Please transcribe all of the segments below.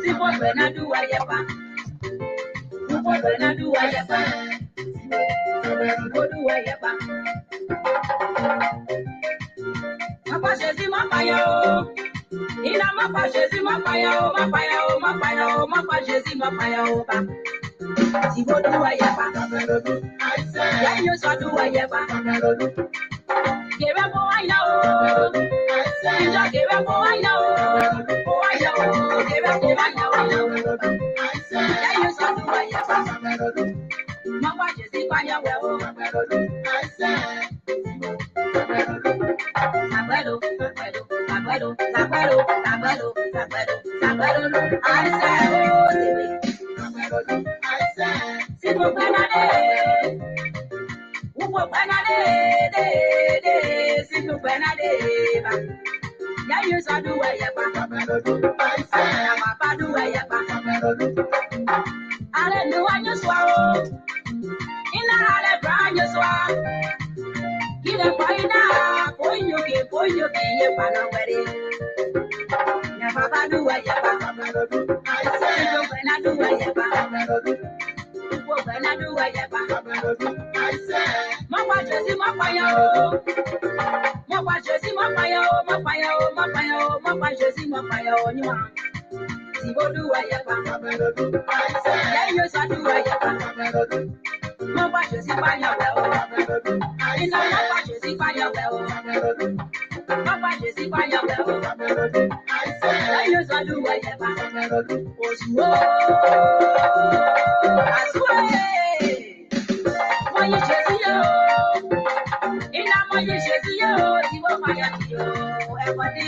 Sibo bena do ayaba. Sibo bena do ayaba. Sibo do ayaba. Mapa Jésus mapa yo. Ina mapa Jésus mapa yo, mapa yo, mapa yo, mapa Jésus mapa yo ba. Sibo do ayaba. Ya yo so do ayaba. Give up boy now. Just give up boy now. Boy now. Give up boy now. Ya yo so do ayaba. Mapa Jésus pa ya we o. Sagbado, sagbado, sagbado, sagbado, sagbado, sagbado, sagbado. I say, oh, Sibi. I say, Sibo Benade. Upo Benade, Sibo Benade. Ya you so do ayaba. I say, Mama do ayaba. Ale no anyo swao. Ina ale branyo swao. Kile paina, ponyo ke ye pana were. Ya baba do ayaba. I say, Sibo Benade ayaba. Upo Benade ayaba. I say, Mama Jésus mapa yo. Mapa Jésus mapa yo, mapa yo, mapa yo, mapa Jésus mapa yo nywa. Sibo do ayaba. I say, ya yo so do ayaba. Mapa Jésus pa ya we. Ina mapa Jésus pa ya we. Mapa Jésus pa ya we. I say, ya yo so do ayaba. Osuo. Aswe. Moye Jésus yo. Ina moye Jésus yo. Sibo pa ya yo. Everybody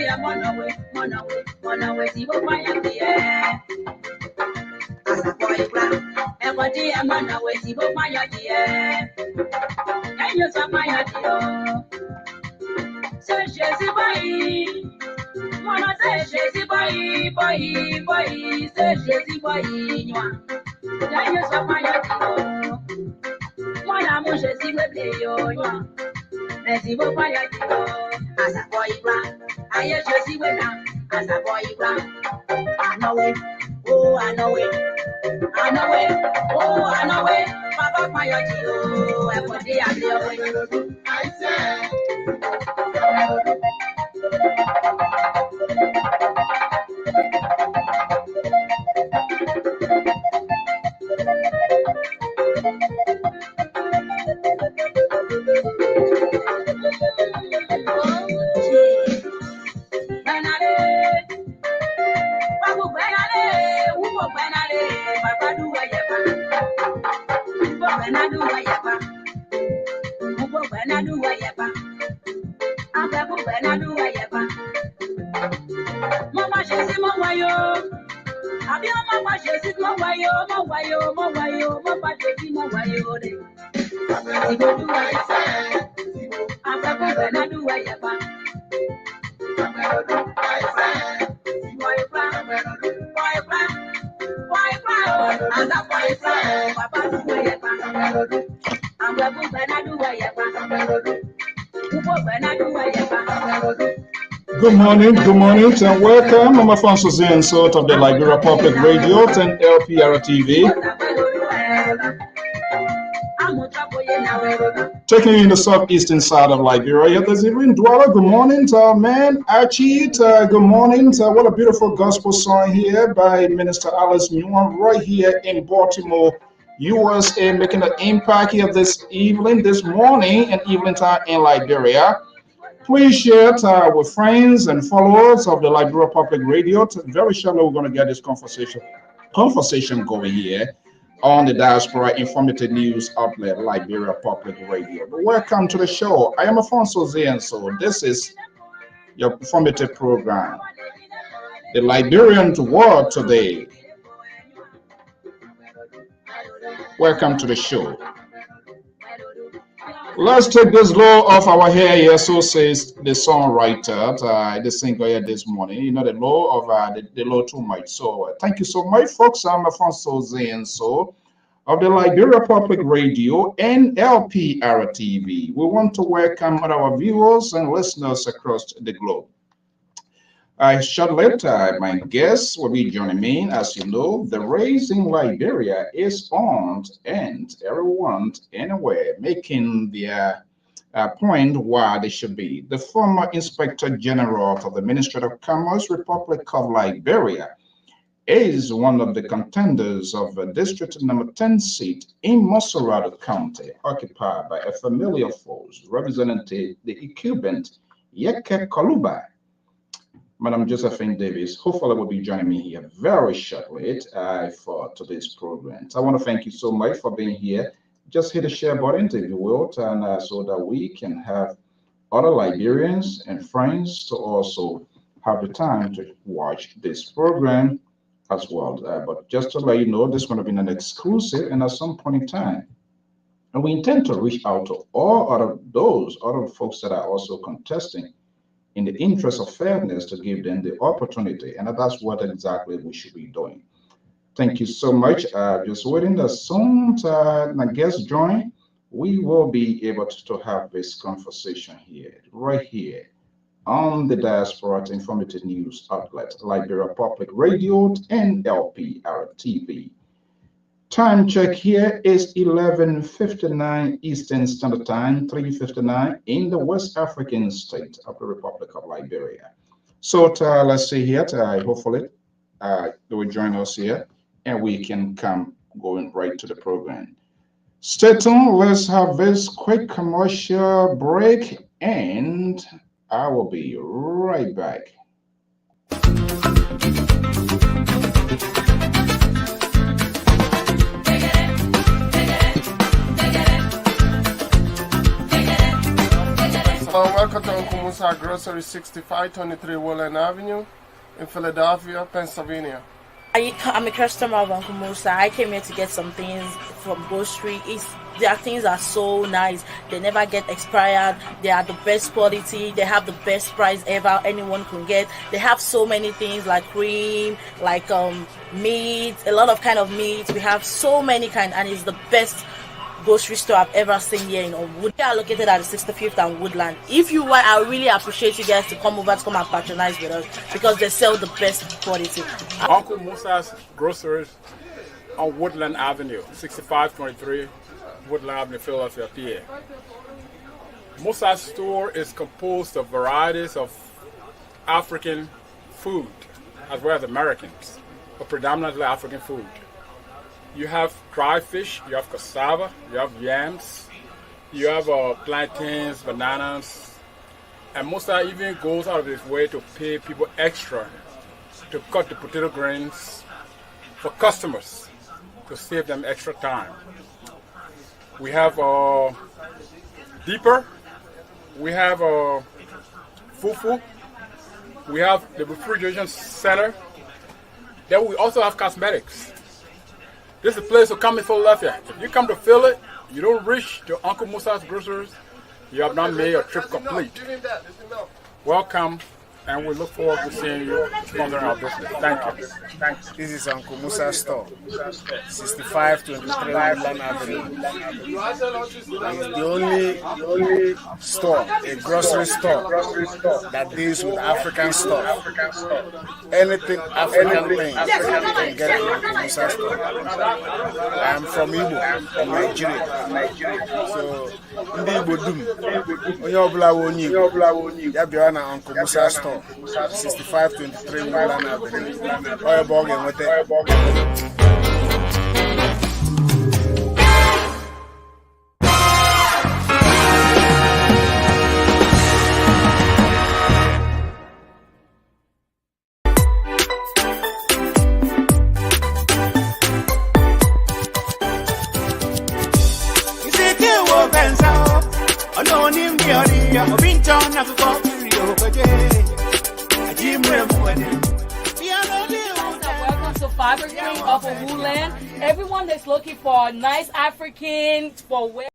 monawe, Sibo pa ya yo. Asa boy bra. Everybody monawe, Sibo pa ya yo. Can you so pa ya yo? Say Jésus boy. Mona say Jésus boy. Say Jésus boy nywa. Can you so pa ya yo? Mona mo Jésus we play yo nywa. Sibo pa ya yo. Asa boy bra. Aye Jésus we na. Asa boy bra. I know it. Oh, I know it. I know it. Oh, I know it. Papa pa ya yo. Everybody I know it. I say. Mama Jésus mon wayo. Abia mama Jésus mon wayo, mon wayo, mon wayo, mama Jésus mon wayo de. Sibo do ayaba. Aba ko bena do ayaba. Boy bra. Asa boy bra. Papa do ayaba. Aba ko bena do ayaba. Upo bena do ayaba. Good morning, and welcome. I'm Afonso Ziensot of the Liberia Public Radio, 10 Lpr-Tv. Taking you in the southeastern side of Liberia, there's even Dwala. Good morning, man. Archie, good morning. What a beautiful gospel song here by Minister Alice Newham right here in Baltimore, USA, making an impact here this morning, and evening time in Liberia. Please share it with friends and followers of the Liberia Public Radio. Very shortly, we're going to get this conversation going here on the Diaspora Informative News Outlet, Liberia Public Radio. But welcome to the show. I am Afonso Zienso. This is your informative program, The Liberian World Today. Welcome to the show. Let's take this low off our hair here, so says the songwriter, the singer here this morning. You know, the low of the low too much. So thank you so much, folks. I'm Afonso Zienso of the Liberia Public Radio and Lpr-Tv. We want to welcome all our viewers and listeners across the globe. Shortly, my guests will be joining me. As you know, the race in Liberia is on, and everyone anywhere making their point why they should be. The former Inspector General of the Ministry of Commerce, Republic of Liberia, is one of the contenders of District Number 10 seat in Mosorado County, occupied by a familiar force representing the incumbent Yeke Koluba. Madam Josephine Davis, hopefully will be joining me here very shortly for today's program. I want to thank you so much for being here. Just hit the share button, if you will, and so that we can have other Liberians and friends to also have the time to watch this program as well. But just to let you know, this is going to be an exclusive, and at some point in time, and we intend to reach out to all other folks that are also contesting in the interest of fairness to give them the opportunity. And that's what exactly we should be doing. Thank you so much. Just waiting that soon my guests join, we will be able to have this conversation here, right here, on the Diaspora Informative News outlet, Liberia Public Radio and Lpr-Tv. Time check here is 11:59 Eastern Standard Time, 3:59 in the West African state of the Republic of Liberia. So let's see here. Hopefully they will join us here, and we can come going right to the program. Stay tuned. Let's have this quick commercial break, and I will be right back. Welcome to Uncle Musa Grocery, 6523 Woodland Avenue in Philadelphia, Pennsylvania. I'm a customer of Uncle Musa. I came here to get some things from grocery. Their things are so nice. They never get expired. They are the best quality. They have the best price ever anyone can get. They have so many things like cream, like meat, a lot of kind of meat. We have so many kind, and it's the best grocery store I've ever seen here in Woodland. They are located at the 65th and Woodland. If you want, I really appreciate you guys to come over to come and patronize with us because they sell the best quality. Uncle Musa's Groceries on Woodland Avenue, 6523 Woodland Avenue, Philadelphia, PA. Musa's store is composed of varieties of African food as well as Americans, but predominantly African food. You have dry fish, you have cassava, you have yams, you have plantains, bananas, and Musa even goes out of his way to pay people extra to cut the potato grains for customers to save them extra time. We have deeper, we have fufu, we have the refrigeration center, then we also have cosmetics. This is a place to come in Philadelphia. If you come to Philly, you don't reach to Uncle Musa's Groceries, you have not made your trip complete. Welcome, and we look forward to seeing you sponsoring our business. Thank you. Thanks. This is Uncle Musa's store, 6523 Woodland Avenue. It's the only store, a grocery store, that deals with African stuff. Anything African thing, you can get it at Uncle Musa's store. I'm from Igbo, in Nigeria. So, ndị Igbo dum, onye ọbụla wụ onye Igbo, ya bịara na Uncle Musa's store. 6523 Woodland Avenue. Oil bog and with it. Welcome to Fiber Green of Woodland. Everyone that's looking for a nice African for wear.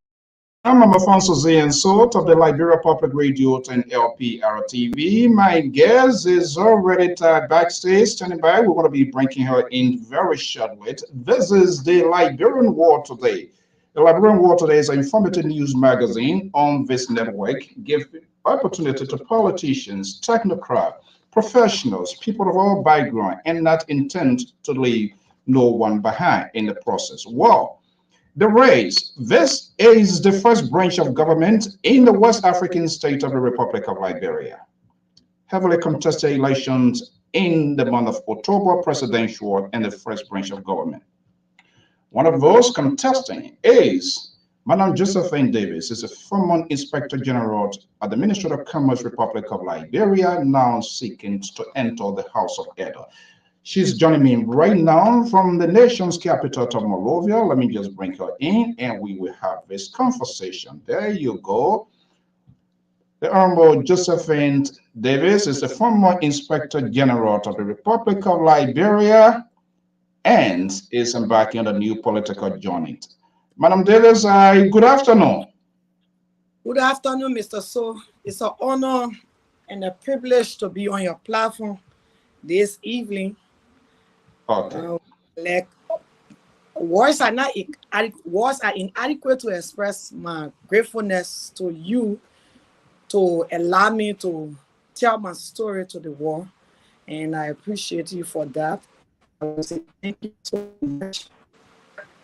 I'm Alfonso Zayn Sort of the Liberia Public Radio and Lpr-Tv. My guest is already backstage, standing by. We're going to be bringing her in very shortly. This is the Liberian War Today. The Liberian War Today is an informative news magazine on this network, give opportunity to politicians, technocrats, professionals, people of all background, and not intend to leave no one behind in the process. Well, the race. This is the first branch of government in the West African state of the Republic of Liberia. Heavily contested elections in the month of October, presidential and the first branch of government. One of those contesting is Madam Josephine Davis, is a former Inspector General at the Ministry of Commerce, Republic of Liberia, now seeking to enter the House of Edo. She's joining me right now from the nation's capital of Monrovia. Let me just bring her in and we will have this conversation. There you go. The Honorable Josephine Davis is the former Inspector General of the Republic of Liberia and is embarking on a new political journey. Madam Davis, good afternoon. Good afternoon, Mr. So. It's an honor and a privilege to be on your platform this evening. Okay. Like words are inadequate to express my gratefulness to you to allow me to tell my story to the world, and I appreciate you for that. I will say thank you so much.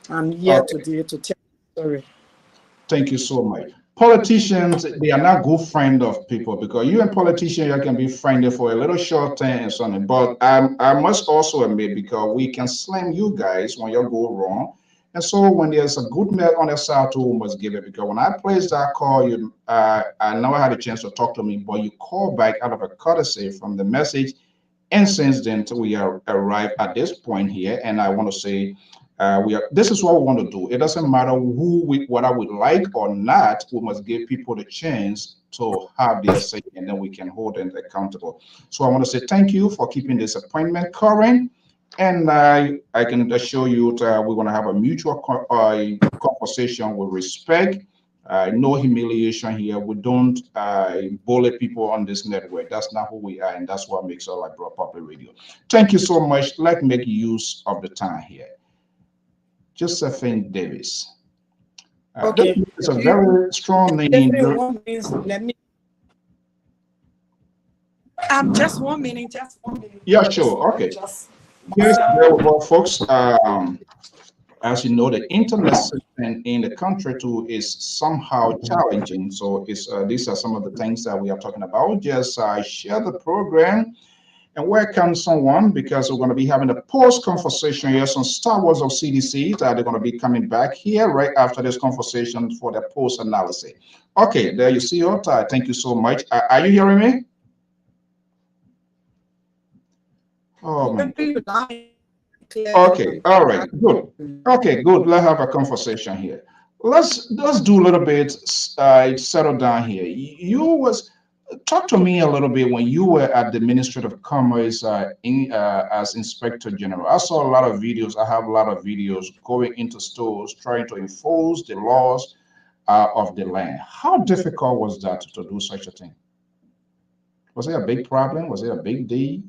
I'm here today to tell the story. Thank you so much. Politicians, they are not good friends of people because you and politicians, you can be friendly for a little short time and something. But I must also admit, because we can slam you guys when you go wrong. And so when there's a good man on the side too, we must give it. Because when I placed that call, you I never had a chance to talk to me, but you called back out of a courtesy from the message. And since then, we are arrived at this point here, and I want to say, this is what we want to do. It doesn't matter whether we like or not. We must give people the chance to have their say, and then we can hold them accountable. So I want to say thank you for keeping this appointment current, and I can assure you that we're going to have a mutual conversation with respect. No humiliation here. We don't bully people on this network. That's not who we are, and that's what makes us like Public Radio. Thank you so much. Let's make use of the time here. Josephine Davis. Okay. It's a very strong name. Just 1 minute, just 1 minute. Yeah, sure. Okay. Yes, well, folks, as you know, the internet system in the country too is somehow challenging. So these are some of the things that we are talking about. Just share the program and welcome someone, because we're going to be having a post conversation here on Star Wars of CDC. They're going to be coming back here right after this conversation for the post analysis. Okay, there you see it. Thank you so much. Are you hearing me? Oh my God. Okay, all right, good. Okay, good. Let's have a conversation here. Let's do a little bit. Settle down here. Talk to me a little bit when you were at the Ministry of Commerce as Inspector General. I saw a lot of videos. I have a lot of videos going into stores trying to enforce the laws of the land. How difficult was that to do such a thing? Was it a big problem? Was it a big deal?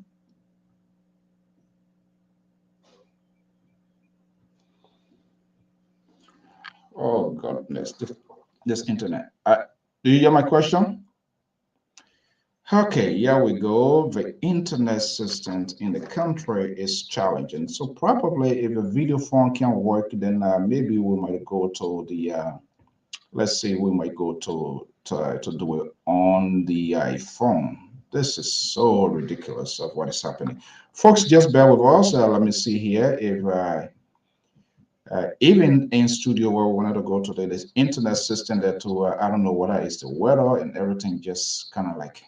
Oh, goodness, this internet. Do you hear my question? Okay, here we go. The internet system in the country is challenging. So probably if the video phone can work, then maybe we might go to the, let's say we might go to do it on the iPhone. This is so ridiculous of what is happening. Folks, just bear with us. Let me see here if even in studio where we wanted to go today, this internet system that I don't know whether it's the weather and everything just kind of like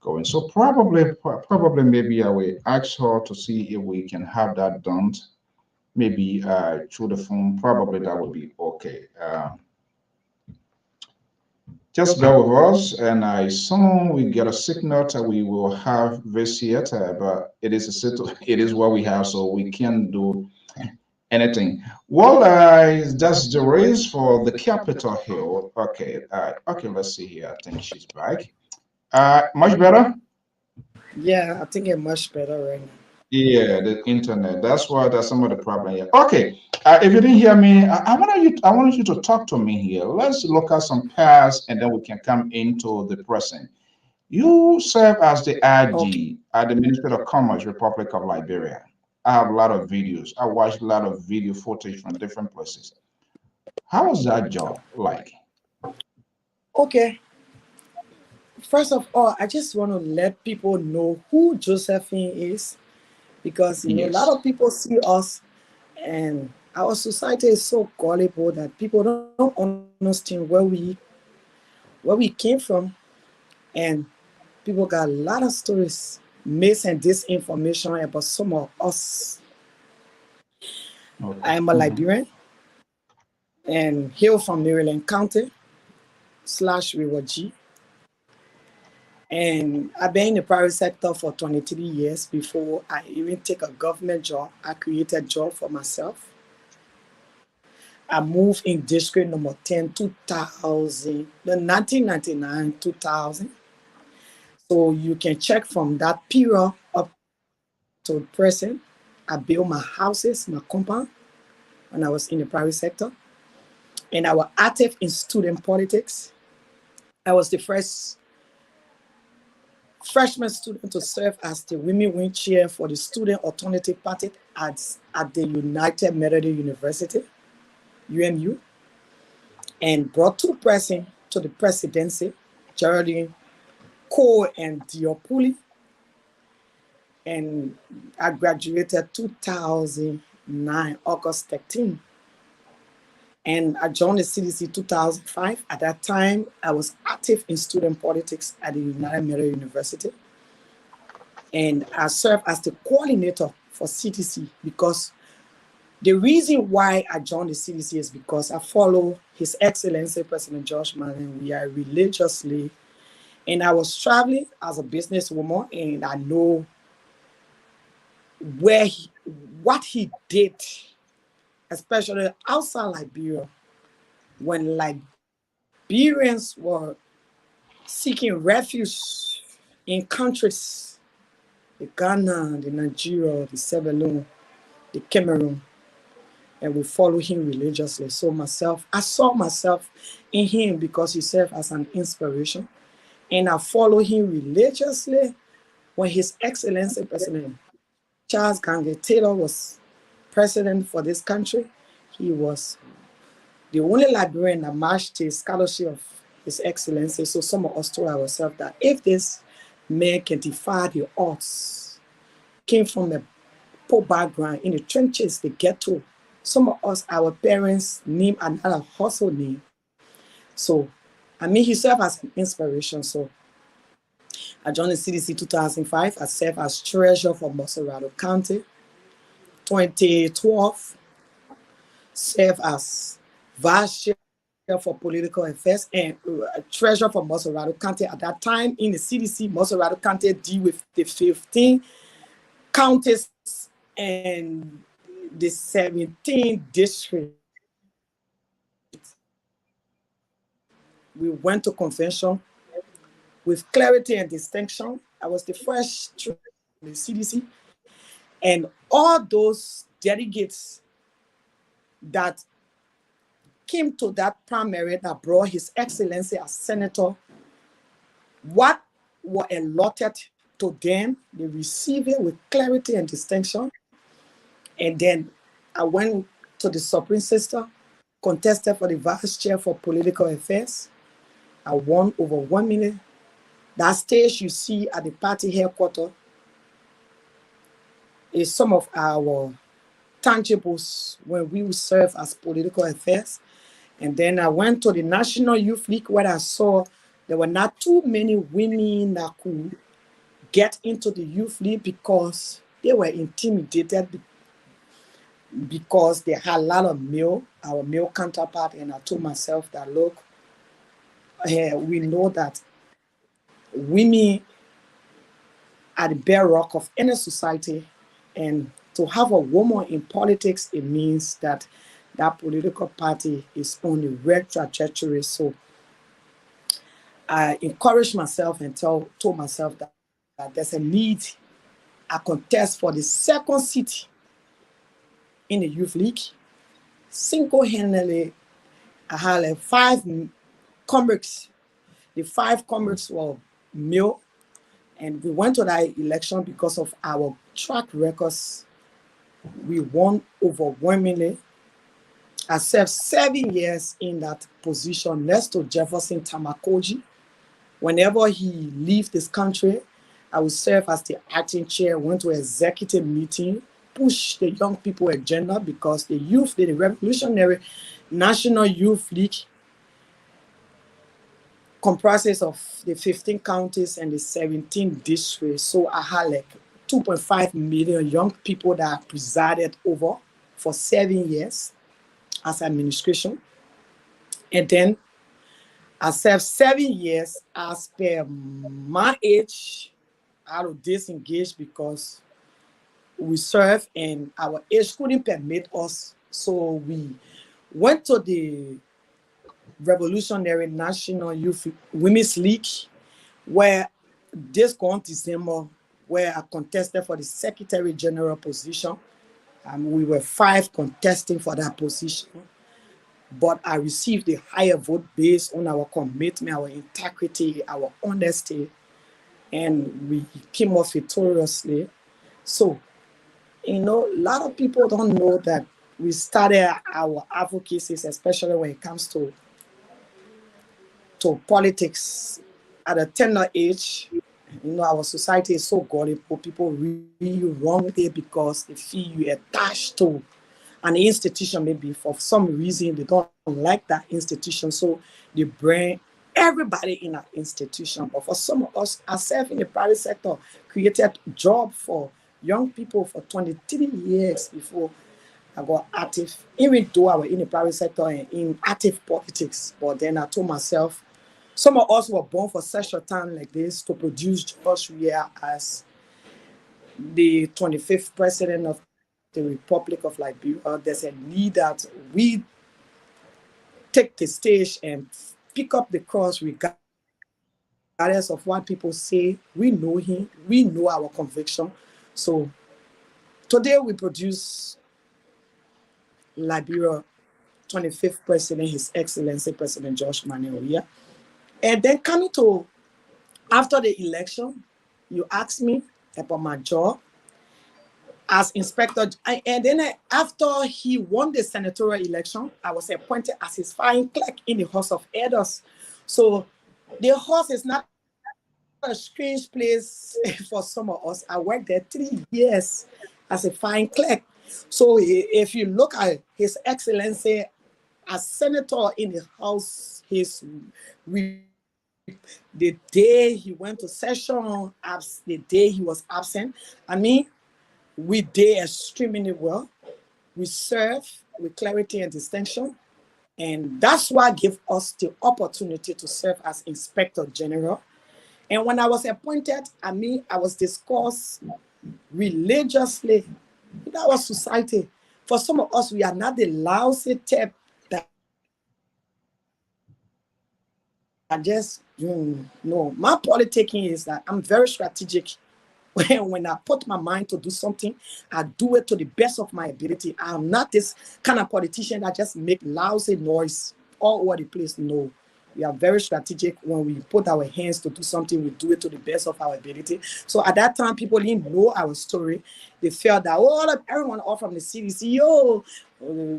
going. So probably maybe I will ask her to see if we can have that done, maybe through the phone. Probably that would be okay. Just bear with us, and as soon we get a signal, we will have this here. But it is what we have, so we can't do anything. Well, that's the race for the Capitol Hill. Okay, okay. Let's see here. I think she's back. Much better? Yeah, I think it's much better right now. Yeah, the internet. That's some of the problem here. Okay, if you didn't hear me, I wanted you to talk to me here. Let's look at some past, and then we can come into the present. You serve as the Okay. IG at the Ministry of Commerce, Republic of Liberia. I have a lot of videos. I watched a lot of video footage from different places. How was that job like? Okay. First of all, I just want to let people know who Josephine is, because a lot Yes. of people see us, and our society is so gullible that people don't understand where we came from, and people got a lot of stories, myths and disinformation about some of us. Okay. I am a Mhm. Liberian and hail from Maryland County / River G. And I've been in the private sector for 23 years before I even take a government job. I created a job for myself. I moved in district number 10, 2000, 1999, 2000. So you can check from that period up to present. I built my houses, my compound when I was in the private sector. And I was active in student politics. I was the first freshman student to serve as the women wing chair for the Student Alternative Party at the United Methodist University, UMU, and brought two persons to the presidency, Geraldine Cole and Diopuli. And I graduated 2009, August 13. And I joined the CDC 2005. At that time, I was active in student politics at the United Methodist University. And I served as the coordinator for CDC, because the reason why I joined the CDC is because I follow His Excellency President George Martin. We are religiously, and I was traveling as a businesswoman, and I know what he did, especially outside Liberia, when Liberians were seeking refuge in countries, the Ghana, the Nigeria, the Sierra Leone, the Cameroon, and we follow him religiously. So I saw myself in him because he served as an inspiration. And I follow him religiously when His Excellency President Charles Gange Taylor was president for this country. He was the only Liberian that matched the scholarship of His Excellency. So some of us told ourselves that if this man can defy the odds, came from a poor background in the trenches, the ghetto, some of us, our parents' name another hustle name. So, he served as an inspiration. So, I joined the CDC 2005. I served as treasurer for Moserado County. 2012, served as vice chair for political affairs and treasurer for Moserado County. At that time, in the CDC, Moserado County deal with the 15 counties and the 17 districts. We went to convention with clarity and distinction. I was the first to the CDC, and all those delegates that came to that primary that brought His Excellency as senator, what were allotted to them, they received it with clarity and distinction. And then I went to the Supreme Sister, contested for the vice chair for political affairs. I won over 1 million. That stage you see at the party headquarters is some of our tangibles when we would serve as political affairs. And then I went to the National Youth League, where I saw there were not too many women that could get into the Youth League because they were intimidated because they had a lot of our male counterpart. And I told myself that, look, we know that women are the bedrock of any society, and to have a woman in politics, it means that that political party is on the right trajectory. So I encouraged myself and told myself that there's a need. I contest for the second seat in the Youth League. Single-handedly, I had 5 comrades. The 5 comrades were male, And we went to that election because of our track records. We won overwhelmingly. I served 7 years in that position next to Jefferson Tamakoji. Whenever he leaves this country, I would serve as the acting chair, went to executive meeting, push the young people agenda because the youth, the Revolutionary National Youth League comprises of the 15 counties and the 17 districts. So I had like 2.5 million young people that I presided over for 7 years as administration. And then I served 7 years as per my age. I was disengaged because we served and our age couldn't permit us. So we went to the Revolutionary National Youth Women's League, where this current December, where I contested for the Secretary General position. We were 5 contesting for that position, but I received a higher vote based on our commitment, our integrity, our honesty, and we came off victoriously. So, you know, a lot of people don't know that we started our advocacy, especially when it comes to politics, at a tender age. You know, our society is so gullible. People really wrong there because they feel you attached to an institution. Maybe for some reason they don't like that institution, so they bring everybody in that institution. But for some of us, ourselves in the private sector, created a job for young people for 23 years before I got active, even though I was in the private sector and in active politics. But then I told myself, some of us were born for such a time like this to produce George Weah as the 25th president of the Republic of Liberia. There's a need that we take the stage and pick up the cross regardless of what people say. We know him, we know our conviction. So today we produce Liberia 25th president, His Excellency President Josephine Weah. And then coming to after the election, you asked me about my job as inspector. And then after he won the senatorial election, I was appointed as his fine clerk in the House of Elders. So the House is not a strange place for some of us. I worked there 3 years as a fine clerk. So if you look at His Excellency as senator in the House, the day he went to session, the day he was absent, I mean, we did extremely well. We serve with clarity and distinction. And that's what gave us the opportunity to serve as Inspector General. And when I was appointed, I mean, I was discussed religiously in our society. For some of us, we are not the lousy type that I just, no. My politicking is that I'm very strategic. When I put my mind to do something, I do it to the best of my ability. I'm not this kind of politician that just make lousy noise all over the place. No, we are very strategic. When we put our hands to do something, we do it to the best of our ability. So at that time, people didn't know our story. They felt that, oh, everyone all from the CDC,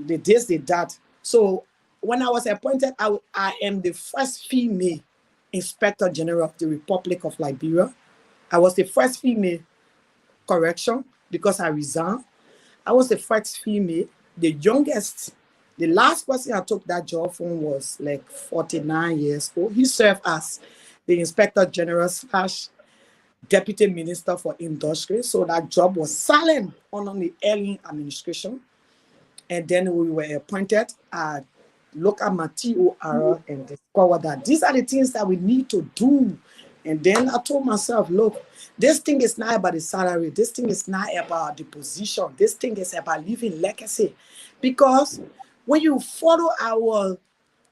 they this, they that. So when I was appointed, I am the first female Inspector General of the Republic of Liberia. I was the first female, correction, because I resigned. I was the first female, the youngest. The last person I took that job from was like 49 years old. He served as the Inspector General / Deputy Minister for Industry. So that job was silent under the early administration. And then we were appointed. I look at my TOR and discover that these are the things that we need to do. And then I told myself, look, this thing is not about the salary. This thing is not about the position. This thing is about leaving legacy. Because when you follow our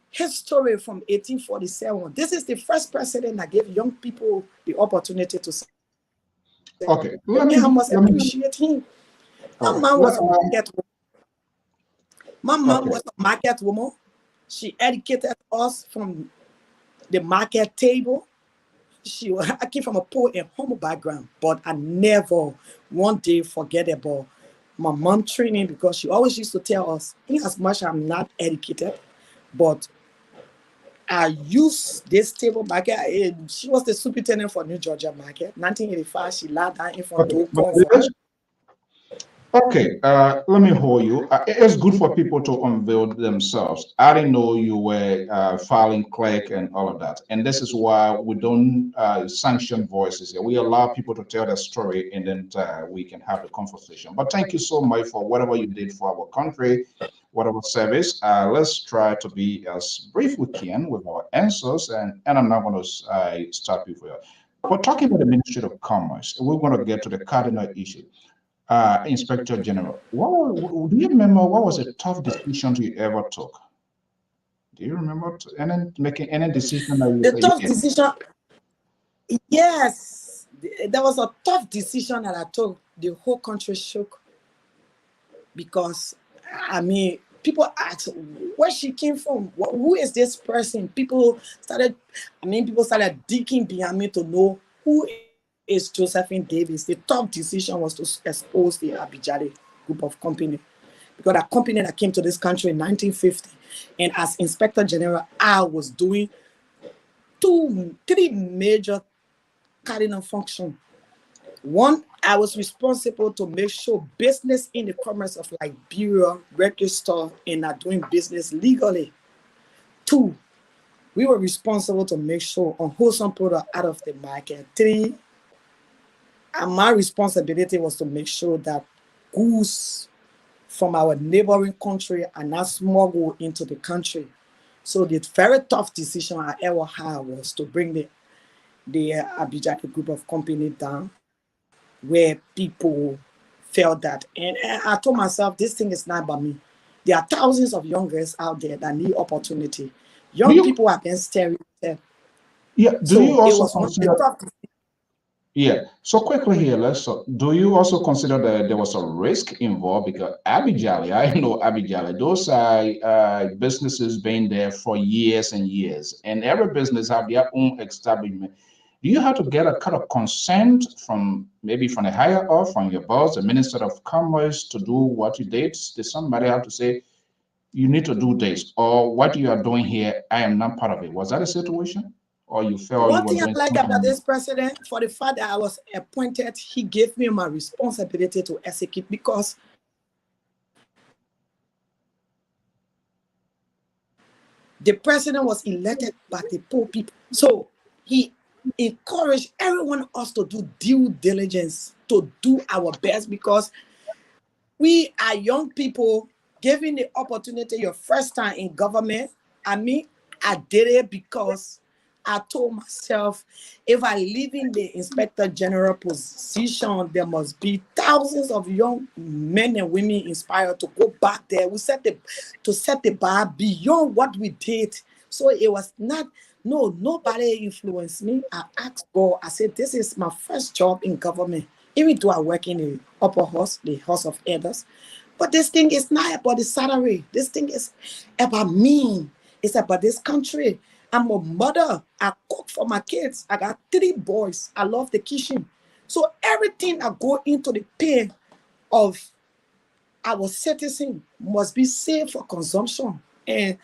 history from 1847, this is the first president that gave young people the opportunity to say, okay, I must appreciate him. My mom was a market woman. My mom was a market woman. She educated us from the market table. I came from a poor and humble background, but I never one day forget about my mom training, because she always used to tell us, in as much I'm not educated, but I used this table market. She was the superintendent for New Georgia market. 1985, she laid down in front Okay, of but okay, let me hold you. It's good for people to unveil themselves. I didn't know you were filing clerk and all of that. And this is why we don't sanction voices here. We allow people to tell their story, and then we can have the conversation. But thank you so much for whatever you did for our country, whatever service. Let's try to be as brief we can with our answers. And I'm not going to stop you for you. But talking about the Ministry of Commerce, we're going to get to the cardinal issue. Inspector General, do you remember what was a tough decision you ever took? Do you remember making any decision that you the say, tough yeah. decision? Yes, there was a tough decision that I took. The whole country shook, because I mean, people asked where she came from. Who is this person? People started digging behind me to know who is Josephine Davis. The top decision was to expose the Abijale group of company, because that company that came to this country in 1950, and as Inspector General, I was doing three major cardinal functions. One, I was responsible to make sure business in the commerce of Liberia register and are doing business legally. Two, we were responsible to make sure unwholesome product out of the market. Three, and my responsibility was to make sure that goods from our neighboring country are not smuggled into the country. So the very tough decision I ever had was to bring the Abijale group of company down, where people felt that. And I told myself, this thing is not about me. There are thousands of young girls out there that need opportunity. Young people are being stereotyped. Yeah, do you also consider? Yeah, so quickly here, do you also consider that there was a risk involved? Because Abijale, I know Abijale, those are businesses been there for years and years, and every business have their own establishment. Do you have to get a kind of consent from maybe from the higher up, from your boss, the Minister of Commerce, to do what you did? Did somebody have to say, you need to do this, or what you are doing here, I am not part of it? Was that a situation? Or you felt One you were thing I doing like something? about this president, for the fact that I was appointed, he gave me my responsibility to execute, because the president was elected by the poor people. So he encouraged everyone of us to do due diligence, to do our best, because we are young people given the opportunity your first time in government. I mean, I did it because I told myself, if I live in the Inspector General position, there must be thousands of young men and women inspired to go back there. We set the bar beyond what we did. So it was not, nobody influenced me. I asked God, I said, this is my first job in government. Even though I work in the upper house, the house of elders. But this thing is not about the salary. This thing is about me. It's about this country. I'm a mother. I cook for my kids. I got 3 boys. I love the kitchen. So everything that go into the pay of our citizen must be saved for consumption. And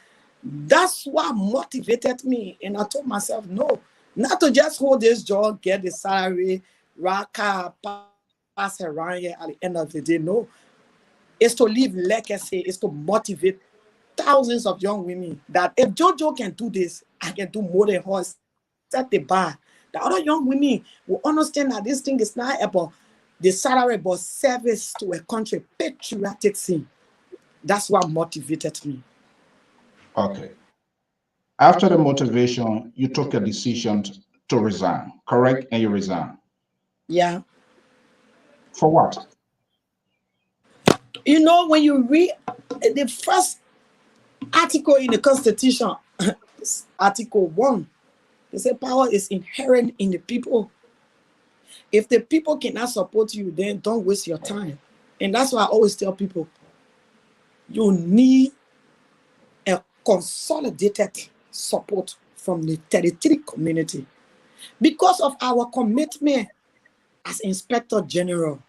that's what motivated me. And I told myself, no, not to just hold this job, get the salary, raka, pass around here at the end of the day. No, it's to leave legacy, it's to motivate thousands of young women that if Jojo can do this, I can do more than her. Set the bar. The other young women will understand that this thing is not about the salary, but service to a country, patriotic thing. That's what motivated me. Okay. After the motivation, you took a decision to resign, correct? And you resign. Yeah. For what? You know, when you read the first article in the Constitution, Article 1, they say power is inherent in the people. If the people cannot support you, then don't waste your time. And that's why I always tell people, you need a consolidated support from the 33 community. Because of our commitment as Inspector General,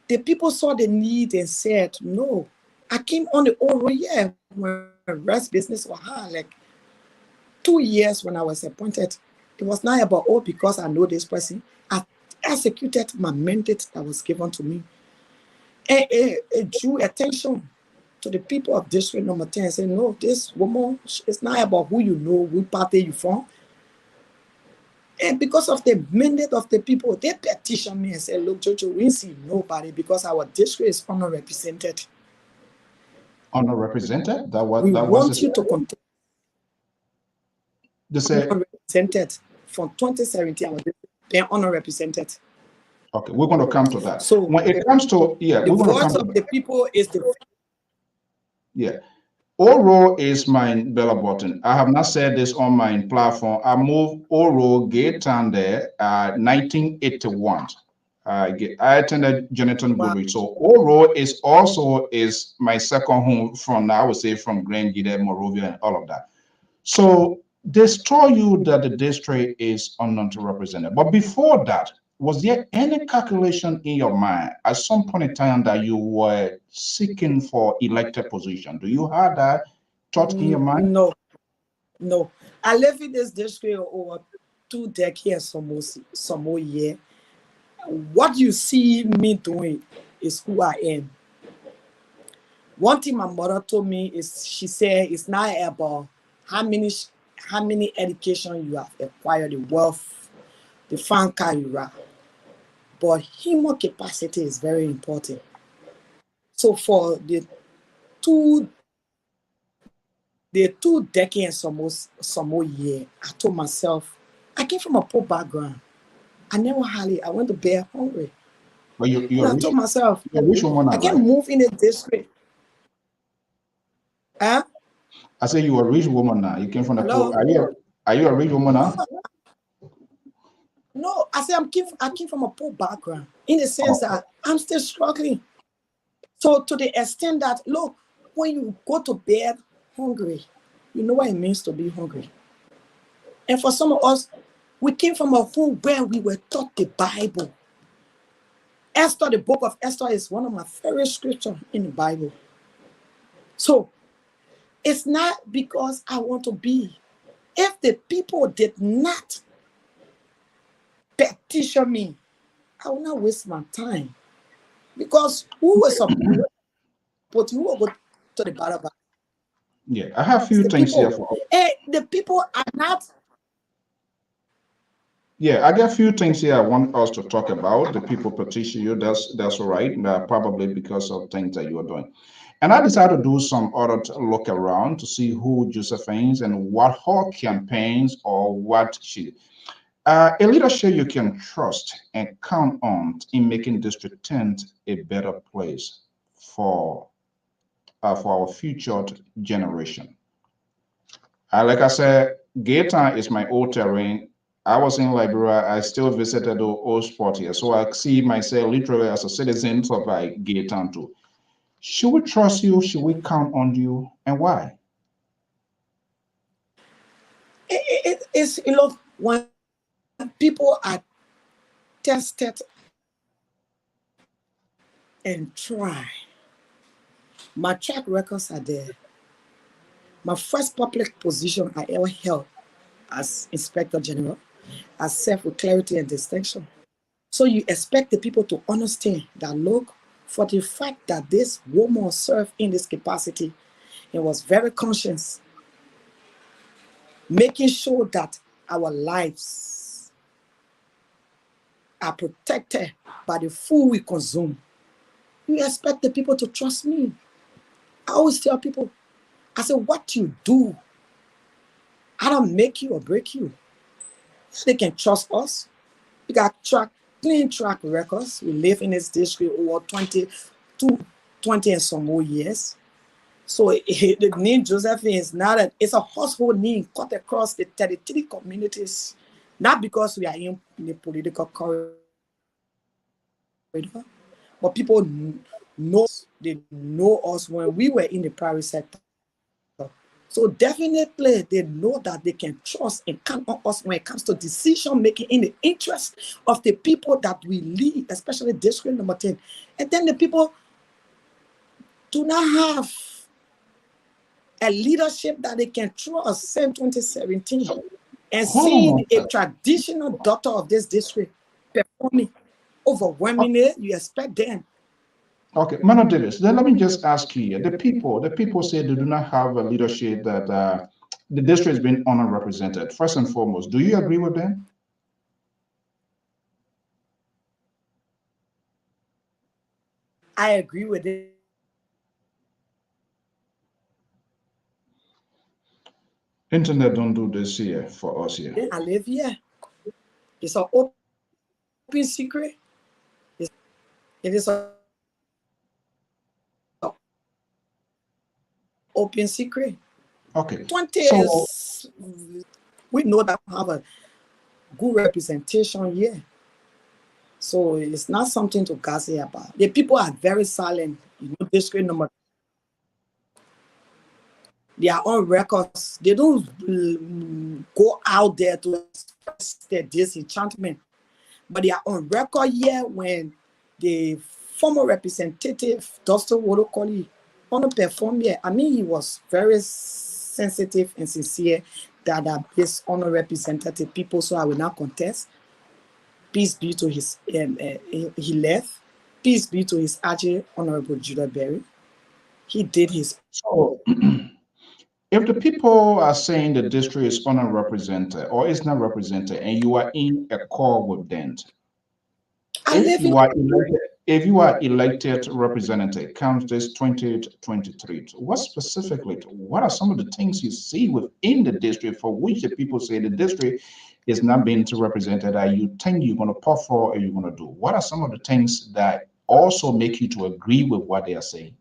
the people saw the need and said, no. I came on the old road, yeah, when rest business was hard, like 2 years when I was appointed. It was not about, oh, because I know this person. I executed my mandate that was given to me. And it drew attention to the people of District Number 10 and said, no, this woman, it's not about who you know, who party you from. And because of the mandate of the people, they petitioned me and said, look, Jojo, we see nobody because our district is underrepresented. Underrepresented? We want you to continue. They say Underrepresented from 2017, our district being underrepresented. Okay, we're going to come to that. So when it comes to the voice of the people is the Oro is my bell button. I have not said this on my platform. I moved Oro Gate and there 1981. I attended Jonathan Woodbridge. So Oro is also my second home from now, I would say from Grand Gide, Morovia, and all of that. So they told you that the district is underrepresented. But before that, was there any calculation in your mind at some point in time that you were seeking for elected position? Do you have that thought in your mind? No. I live in this district over 2 decades, some more year. What you see me doing is who I am. One thing my mother told me is, she said, it's not about how many education you have acquired, the wealth, the fan car you have. But human capacity is very important. So for the two decades, some more year, I told myself, I came from a poor background. I went to bed hungry. But I told myself, I can't move in a district. Huh? I say you are a rich woman now. You came from the poor. Are you a rich woman now? No, I say I came from a poor background in the sense that I'm still struggling. So to the extent that, look, when you go to bed hungry, you know what it means to be hungry. And for some of us, we came from a home where we were taught the Bible. Esther, the book of Esther is one of my favorite scriptures in the Bible. So it's not because I want to be. If the people did not petition me, I will not waste my time. Because who was supposed but who will go to the bottom? Yeah, I have a few things here for the people are not. Yeah, I got a few things here I want us to talk about. The people petition you, that's all right, probably because of things that you are doing. And I decided to do some other look around to see who Josephine is and what her campaigns or what she a leadership you can trust and count on in making District 10 a better place for our future generation. Like I said, Gaetan is my old terrain. I was in Liberia. I still visited the old spot here. So I see myself literally as a citizen of Gaetan too. Should we trust you? Should we count on you? And why? It's, when people are tested and try, my track records are there. My first public position I ever held as Inspector General, I served with clarity and distinction. So you expect the people to understand that, look, for the fact that this woman served in this capacity and was very conscious, making sure that our lives are protected by the food we consume. You expect the people to trust me. I always tell people, I say, what you do, I don't make you or break you. They can trust us. We got clean track records. We live in this district over 20 and some more years. So the name Josephine is not it's a household name cut across the 33 communities, not because we are in the political corridor, but people know us when we were in the private sector. So definitely they know that they can trust and count on us when it comes to decision making in the interest of the people that we lead, especially district number 10. And then the people do not have a leadership that they can trust since 2017. And seeing a traditional daughter of this district performing overwhelmingly, you expect them. Okay, Madam Davis, then let me just ask you, the people say they do not have a leadership that the district has been underrepresented. First and foremost, do you agree with them? I agree with it. Internet don't do this here for us here. I live here. It's an open secret. It is an open secret. Okay. 20 years, we know that we have a good representation here. So it's not something to gossip about. The people are very silent. You know, district number. They are on records. They don't go out there to express their disenchantment. But they are on record here when the former representative, Dr. Wodokoli, underperformed here. I mean, he was very sensitive and sincere that this underrepresented people, so I will not contest. Peace be to his, he left. Peace be to his Aji, Honorable Judah Berry. He did his. So, if the people are saying the district is underrepresented or is not represented and you are in a call with them, if you are elected representative comes this 2023, what are some of the things you see within the district for which the people say the district is not being represented that you think you're going to put for or you're going to do? What are some of the things that also make you to agree with what they are saying?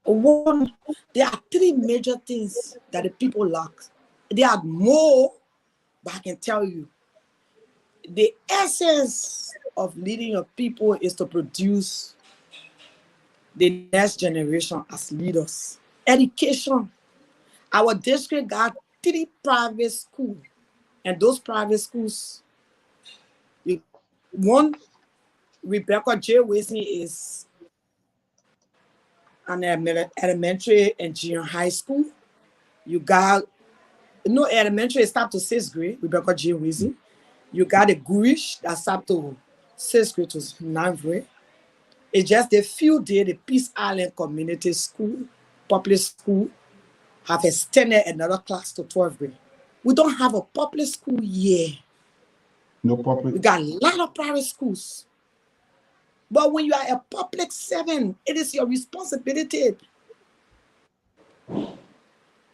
One, there are three major things that the people lack. There are more, but I can tell you, the essence of leading your people is to produce the next generation as leaders. Education. Our district got 3 private schools, and those private schools, one, Rebecca J. Wesley is an elementary and junior high school. You got elementary start to 6th grade, Rebecca J. Wesley. You got a Gurish that start to 6th grade to 9th grade. It's just a few days the Peace Island Community School, public school, have extended another class to 12th grade. We don't have a public school here. No public. We got a lot of private schools. But when you are a public servant, it is your responsibility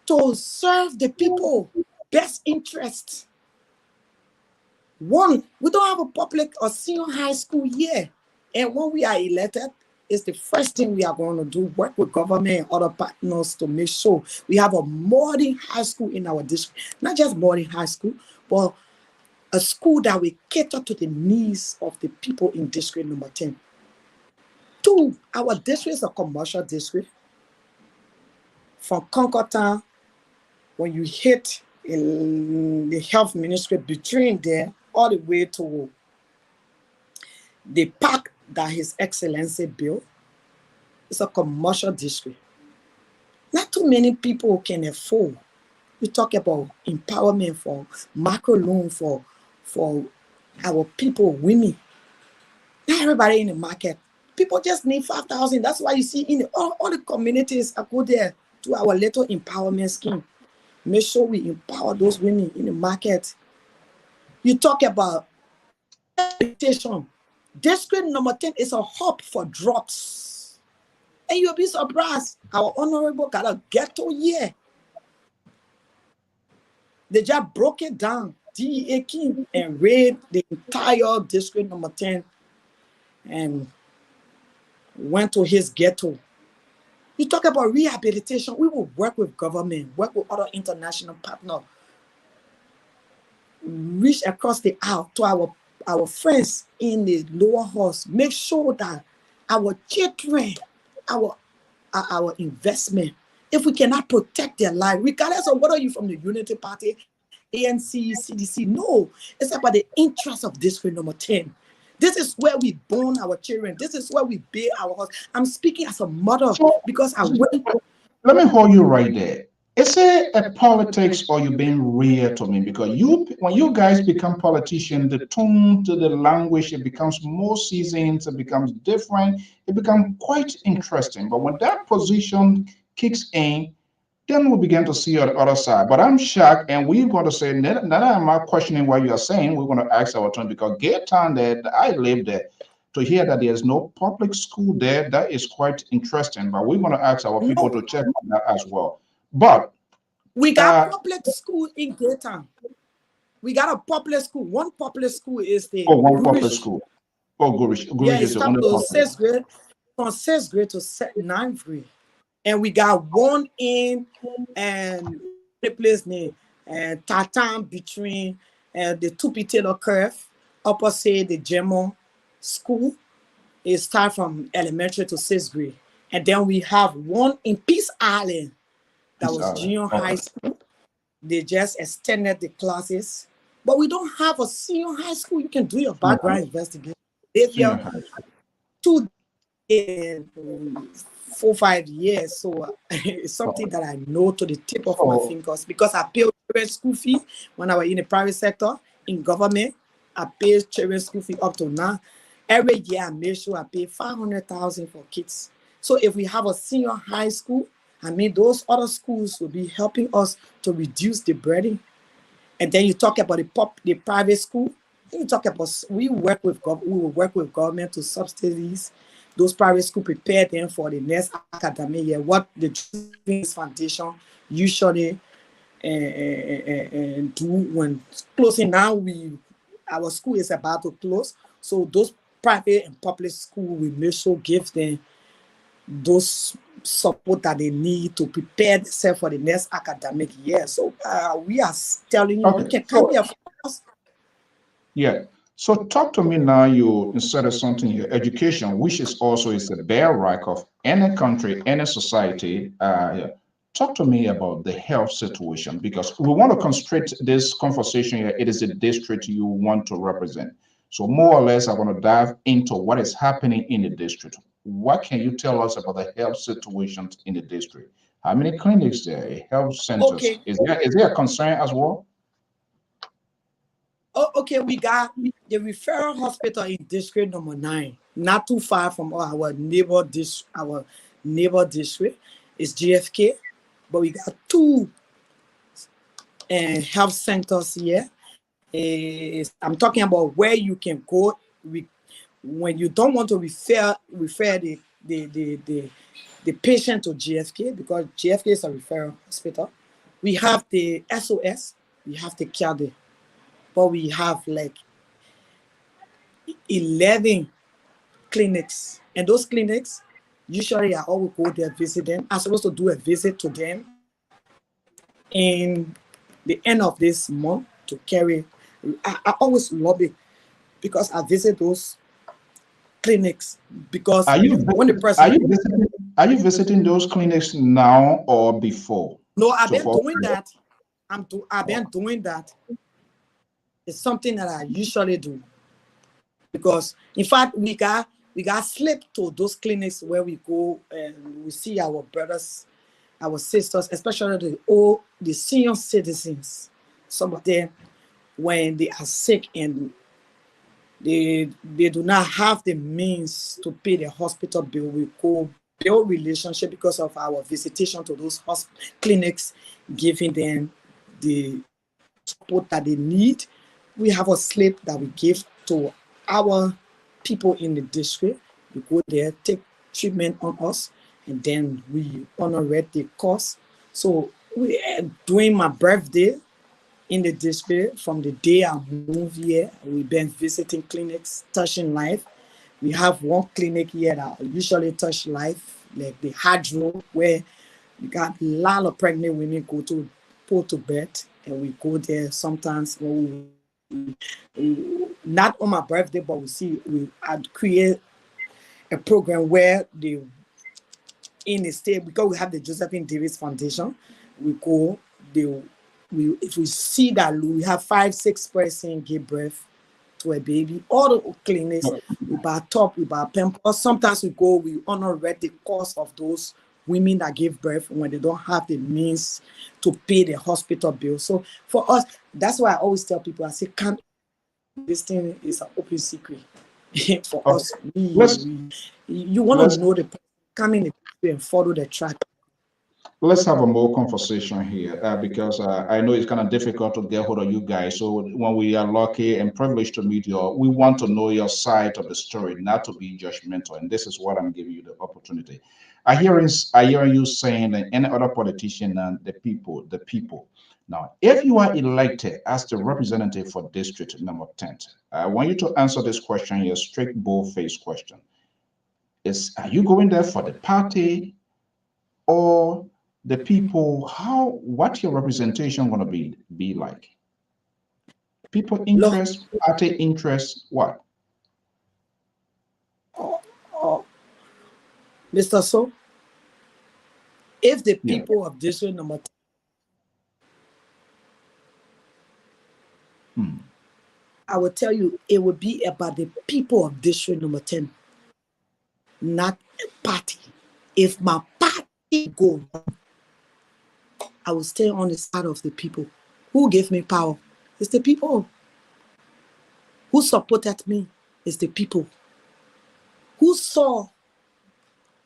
to serve the people best interest. One, we don't have a public or senior high school here. And when we are elected, it's the first thing we are going to do, work with government and other partners to make sure we have a modern high school in our district. Not just modern high school, but a school that will cater to the needs of the people in district number 10. 2, our district is a commercial district. From Concord Town, when you hit in the health ministry between there, all the way to the park that His Excellency built, it's a commercial district. Not too many people can afford. We talk about empowerment for macro loan for our people, women. Not everybody in the market. People just need 5,000. That's why you see in all the communities I go there to our little empowerment scheme. Make sure we empower those women in the market. You talk about education. District number 10 is a hub for drugs. And you'll be surprised. Our honorable got a ghetto here. They just broke it down. DEA came and raided the entire district number 10 and went to his ghetto. You talk about rehabilitation. We will work with government, work with other international partners, reach across the aisle to our friends in the lower house. Make sure that our children, our investment if we cannot protect their life, regardless of whether you're from the Unity Party, ANC, CDC, no, it's about the interest of district number 10. This is where we born our children. This is where we bear our house. I'm speaking as a mother because I went. Let me hold you right there. Is it a politics or you being real to me? Because when you guys become politicians, the tone to the language, it becomes more seasoned, it becomes different, it becomes quite interesting. But when that position kicks in, then we begin to see on the other side. But I'm shocked, and we're going to say, none of am questioning what you are saying. We're going to ask our turn because Gate Town there, I live there. To hear that there's no public school there, that is quite interesting. But we're going to ask our people to check on that as well. But we got public school in Gate Town. We got a public school. One public school is the public school. Gurish. Yeah, it's up to 6th grade, from 6th grade to 9th grade. And we got one in and the place named Tatan between the Tupi Taylor Curve, opposite the German school. It starts from elementary to 6th grade. And then we have one in Peace Island that was junior high school. They just extended the classes. But we don't have a senior high school. You can do your background investigation. If you're 4 or 5 years, so it's something that I know to the tip of my fingers because I paid children's school fee when I was in the private sector, in government. I paid children's school fee up to now. Every year I make sure I pay $500,000 for kids. So if we have a senior high school, I mean those other schools will be helping us to reduce the burden. And then you talk about the private school. You talk about we will work with government to subsidies those private schools, prepare them for the next academic year. What the Josephine Foundation usually do when closing now, our school is about to close. So those private and public schools, we make sure give them those support that they need to prepare themselves for the next academic year. So we are telling you, you can come here for us. Yeah. So talk to me now. You inserted something here, education, which is also is the bedrock of any country, any society. Talk to me about the health situation because we want to concentrate this conversation here. It is a district you want to represent. So more or less, I want to dive into what is happening in the district. What can you tell us about the health situation in the district? How many clinics there? Health centers? Okay. Is there a concern as well? Oh, okay, we got the referral hospital in district number 9, not too far from our neighbor district. Our neighbor district is GFK, but we got 2 health centers here. I'm talking about where you can go when you don't want to refer the patient to GFK because GFK is a referral hospital. We have the SOS, we have the care there. But we have like 11 clinics. And those clinics, usually I always go there, visit them. I'm supposed to do a visit to them in the end of this month to carry. I always love it because I visit those clinics because are you visiting those clinics now or before? No, I've been doing that. I've been doing that. It's something that I usually do because, in fact, we got slip to those clinics where we go and we see our brothers, our sisters, especially the senior citizens. Some of them, when they are sick and they do not have the means to pay the hospital bill, we go build relationship because of our visitation to those clinics, giving them the support that they need. We have a slip that we give to our people in the district. We go there, take treatment on us, and then we honor the cost. So we are doing my birthday in the district. From the day I moved here, we've been visiting clinics, touching life. We have one clinic here that usually touch life, like the Hydro, where we got a lot of pregnant women go to put to bed, and we go there sometimes when not on my birthday, but I'd create a program where in the state, because we have the Josephine Davis Foundation, we go, if we see that we have 5-6 person give birth to a baby, all the clinics, we buy top, we buy pampers. Sometimes we go, we honor the cost of those women that give birth when they don't have the means to pay the hospital bill. So for us, that's why I always tell people, I say, this thing is an open secret. For us, you want to know the person, come in and follow the track. Let's have a more conversation here because I know it's kind of difficult to get hold of you guys. So when we are lucky and privileged to meet you, we want to know your side of the story, not to be judgmental. And this is what I'm giving you the opportunity. I hear you saying that any other politician and the people. Now, if you are elected as the representative for district number 10, I want you to answer this question here, straight bold-faced question. Are you going there for the party or the people? What your representation going to be like? People interest, party interest, what? Mr. So, if the people of district number 10, I will tell you, it will be about the people of district number 10, not a party. If my party go, I will stay on the side of the people. Who gave me power? It's the people. Who supported me? It's the people. Who saw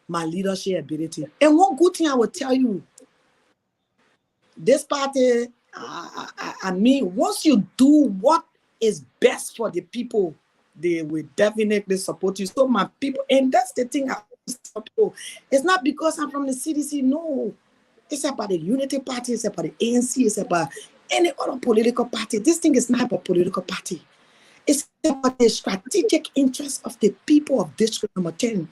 my leadership ability? And one good thing I will tell you, this party, I mean, once you do what is best for the people, they will definitely support you. So my people, and that's the thing I tell people, it's not because I'm from the CDC, no. It's about the Unity Party, it's about the ANC, it's about any other political party. This thing is not about political party. It's about the strategic interest of the people of district number 10.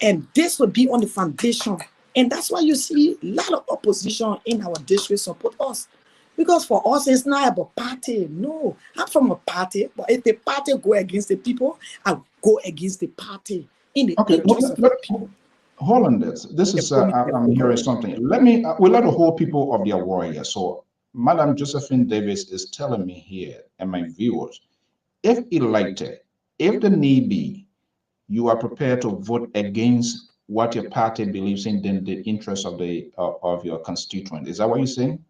And this will be on the foundation. And that's why you see a lot of opposition in our district support us. Because for us, it's not about party. No, I'm from a party. But if the party go against the people, I go against the party in the interest of the people. Hold on, this is I'm hearing something. We'll let the whole people of their warrior. So Madam Josephine Davis is telling me here and my viewers, if elected, if the need be, you are prepared to vote against what your party believes in, then the interest of your constituent. Is that what you're saying?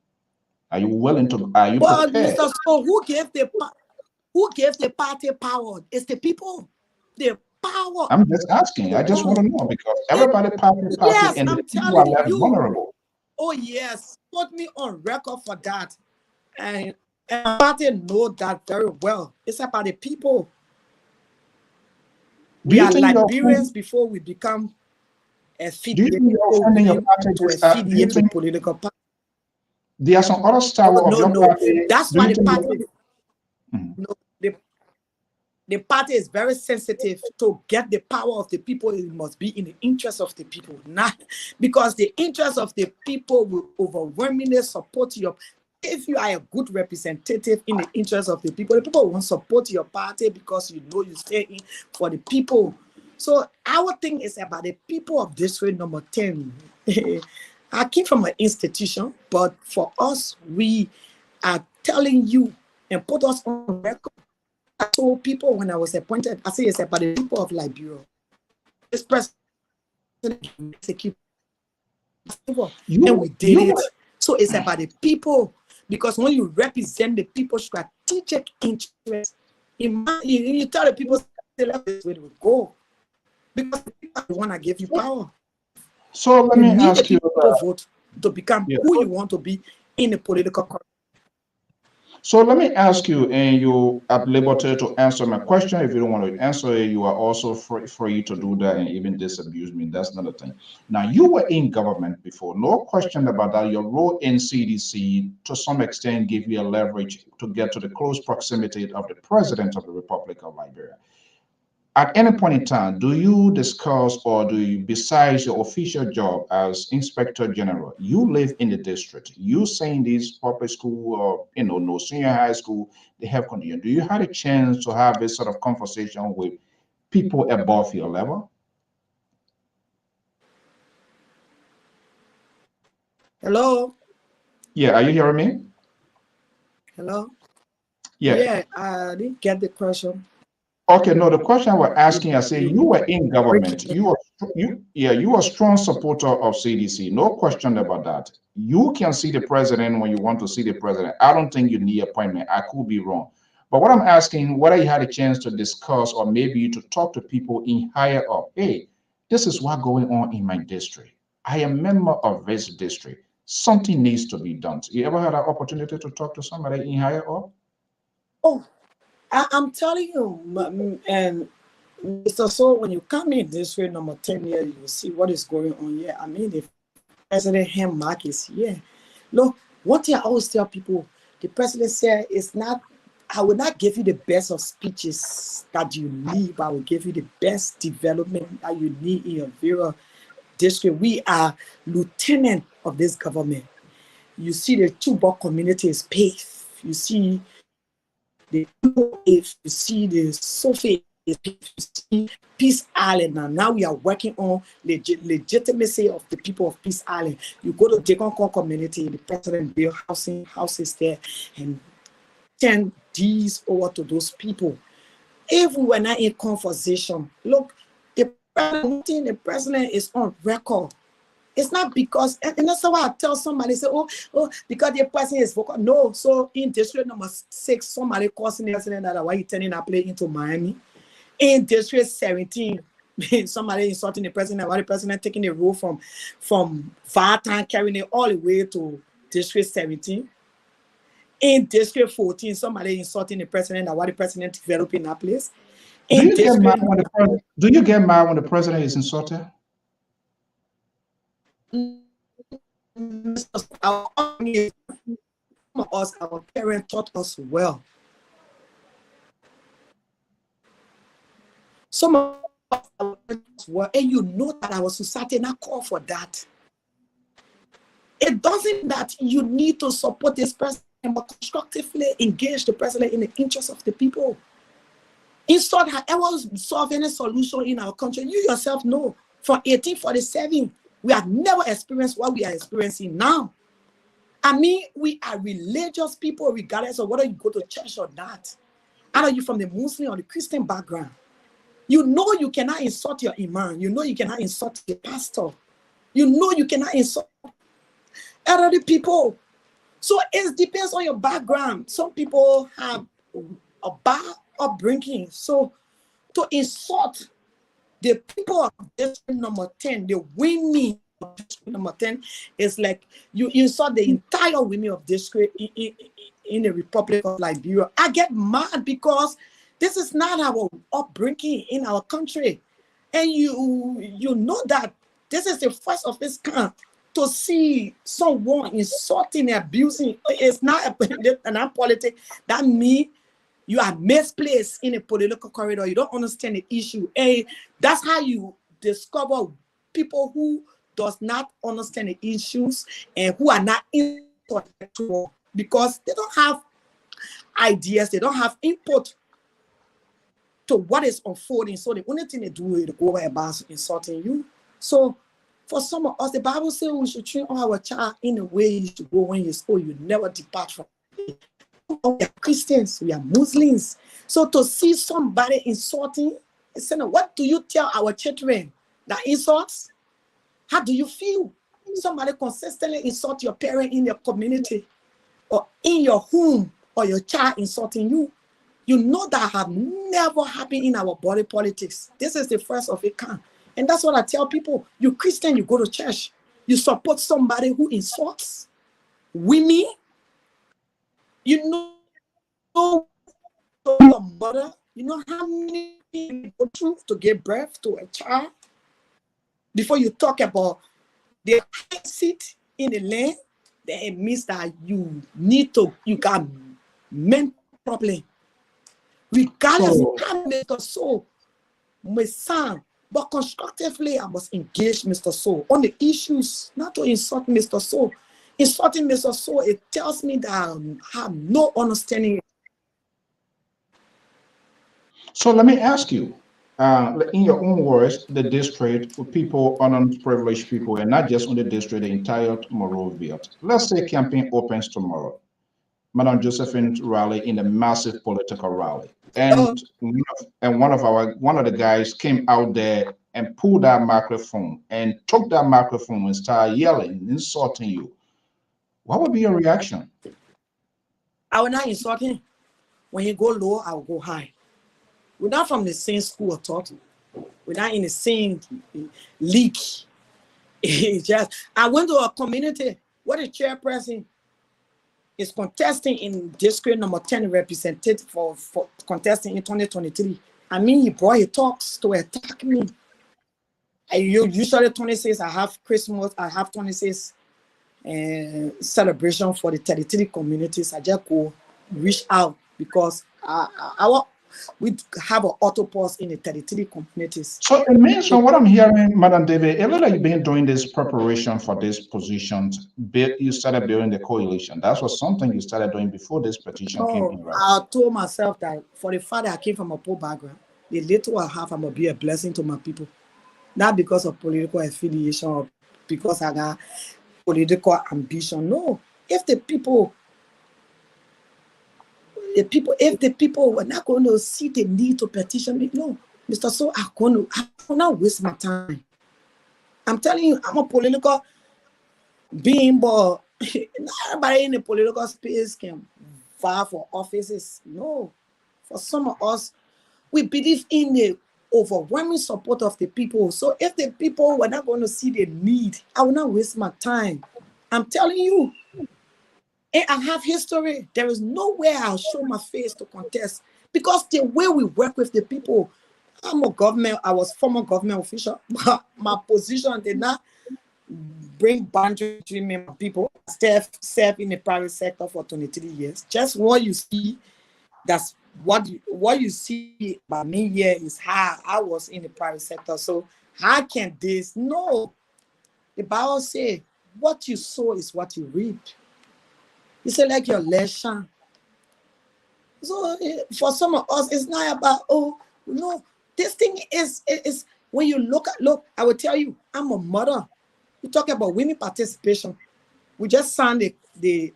Are you willing to? Are you prepared? Mr. So who gave the party power? It's the people. The power. I'm just asking. I just want to know because everybody party, yes, and I'm the people are left vulnerable. Oh yes, put me on record for that, and party know that very well. It's about the people. We are Liberians before we become a political party. There are some other style of your party. That's why the party. No, the party is very sensitive to get the power of the people. It must be in the interest of the people, not because the interest of the people will overwhelmingly support your. If you are a good representative in the interest of the people won't support your party because you know you stay in for the people. So our thing is about the people of district number 10. I came from an institution, but for us, we are telling you and put us on record. I told people when I was appointed, I say it's about the people of Liberia. This person, and we did it. So it's about the people, because when you represent the people's strategic interest, you tell the people this way to go, because the people are the one that give you power. So let me ask you to vote to become who you want to be in the political corridor. So let me ask you, and you are at liberty to answer my question. If you don't want to answer it, you are also free to do that and even disabuse me. That's another thing. Now, you were in government before. No question about that. Your role in CDC, to some extent, gave you a leverage to get to the close proximity of the President of the Republic of Liberia. At any point in time, do you discuss, or do you, besides your official job as Inspector General, you live in the district, you saying these public school or, no senior high school, they have continued. Do you have a chance to have this sort of conversation with people above your level? Hello? Yeah, are you hearing me? Hello? Yeah. Yeah, I didn't get the question. Okay, no, the question I was asking, I say you were in government. You are a strong supporter of CDC. No question about that. You can see the president when you want to see the president. I don't think you need appointment. I could be wrong. But what I'm asking, whether you had a chance to discuss or maybe to talk to people in higher up, hey, this is what's going on in my district. I am a member of this district. Something needs to be done. You ever had an opportunity to talk to somebody in higher up? Oh, I'm telling you, and Mr. So when you come in this way, number 10 here, you will see what is going on here. I mean, if President Mark is here. Look, one thing I always tell people, the president said, it's not, I will not give you the best of speeches that you need, but I will give you the best development that you need in your various district. We are lieutenant of this government. You see the Chubok community is paved. You see the you see the Sophie, you see Peace Island. Now we are working on legitimacy of the people of Peace Island. You go to Jekonkon community, the president built houses there and turn these over to those people. If we were not in conversation, look, the president is on record. It's not because, and that's why I tell somebody, say, oh, because the person is vocal. No, so in district number 6, somebody causing the accident that why he turning a plane into Miami. In district 17, somebody insulting the president, why the president taking the road from Vartan, carrying it all the way to district 17. In district 14, somebody insulting the president, why the president developing that place. Do you get mad when the president is insulted? Our parents taught us well. Some of us were, and you know that our society not call for that. It doesn't that you need to support this president, but constructively engage the president in the interest of the people. Instead, however, solve any solution in our country, you yourself know, from 1847, we have never experienced what we are experiencing now. I mean, we are religious people, regardless of whether you go to church or not. Either you from the Muslim or the Christian background. You know you cannot insult your imam. You know you cannot insult your pastor. You know you cannot insult other people. So it depends on your background. Some people have a bad upbringing. So to insult the people of district number 10, the women of district number 10, is like you insult the entire women of district in the Republic of Liberia. I get mad because this is not our upbringing in our country. And you know that this is the first of its kind to see someone insulting and abusing. It's not politics. That means you are misplaced in a political corridor. You don't understand the issue. And that's how you discover people who does not understand the issues and who are not intellectual because they don't have ideas. They don't have input to what is unfolding. So the only thing they do is go about insulting you. So for some of us, the Bible says we should train our child in the way you should go when you school. You never depart from it. We are Christians, we are Muslims. So to see somebody insulting, what do you tell our children? That insults? How do you feel? Somebody consistently insult your parent in your community or in your home or your child insulting you. You know that have never happened in our body politics. This is the first of it kind. And that's what I tell people. You Christian, you go to church. You support somebody who insults women. You know your mother. You know how many people go through to give birth to a child. Before you talk about the high seat in the land, then it means that you got mental problem. Regardless of how Mr. Soul, my son, but constructively, I must engage Mr. Soul on the issues, not to insult Mr. Soul. Insulting Mr. Soul, it tells me that I have no understanding. So let me ask you, in your own words, the district for people, unprivileged people, and not just on the district, the entire Monrovia. Let's say campaign opens tomorrow. Madam Josephine's rally in a massive political rally, Oh, and one of the guys came out there and pulled that microphone and took that microphone and started yelling, insulting you. What would be your reaction? I will not insult him. When he go low, I will go high. We're not from the same school of thought. We're not in the same league. It's just, I went to a community where the chairperson is contesting in district number 10 representative for contesting in 2023. I mean, he brought his talks to attack me. Usually 26, I have Christmas, I have 26 celebration for the 33 communities. I just go reach out because we have an auto pause in the 33 communities. So it means, from what I'm hearing, Madam David, it looks like you've been doing this preparation for this position. You started building the coalition. That was something you started doing before this petition came in, right? I told myself that for the fact that I came from a poor background, the little I have, I'm going to be a blessing to my people. Not because of political affiliation or because I got political ambition. No, if the people were not going to see the need to petition me, no, Mr. So I will not waste my time. I'm telling you, I'm a political being, but not everybody in the political space can vie for offices. No, for some of us, we believe in the overwhelming support of the people. So if the people were not going to see the need, I will not waste my time. I'm telling you, and I have history. There is nowhere I'll show my face to contest because the way we work with the people, I was former government official, but my position did not bring boundaries between me and my people. I served in the private sector for 23 years. Just what you see, that's what you see by me here is how I was in the private sector. So how can this? No. The Bible says, what you sow is what you reap. You say like your lesson. So for some of us, it's not about, oh, no. This thing is when you look, I will tell you, I'm a mother. You talk about women participation. We just signed the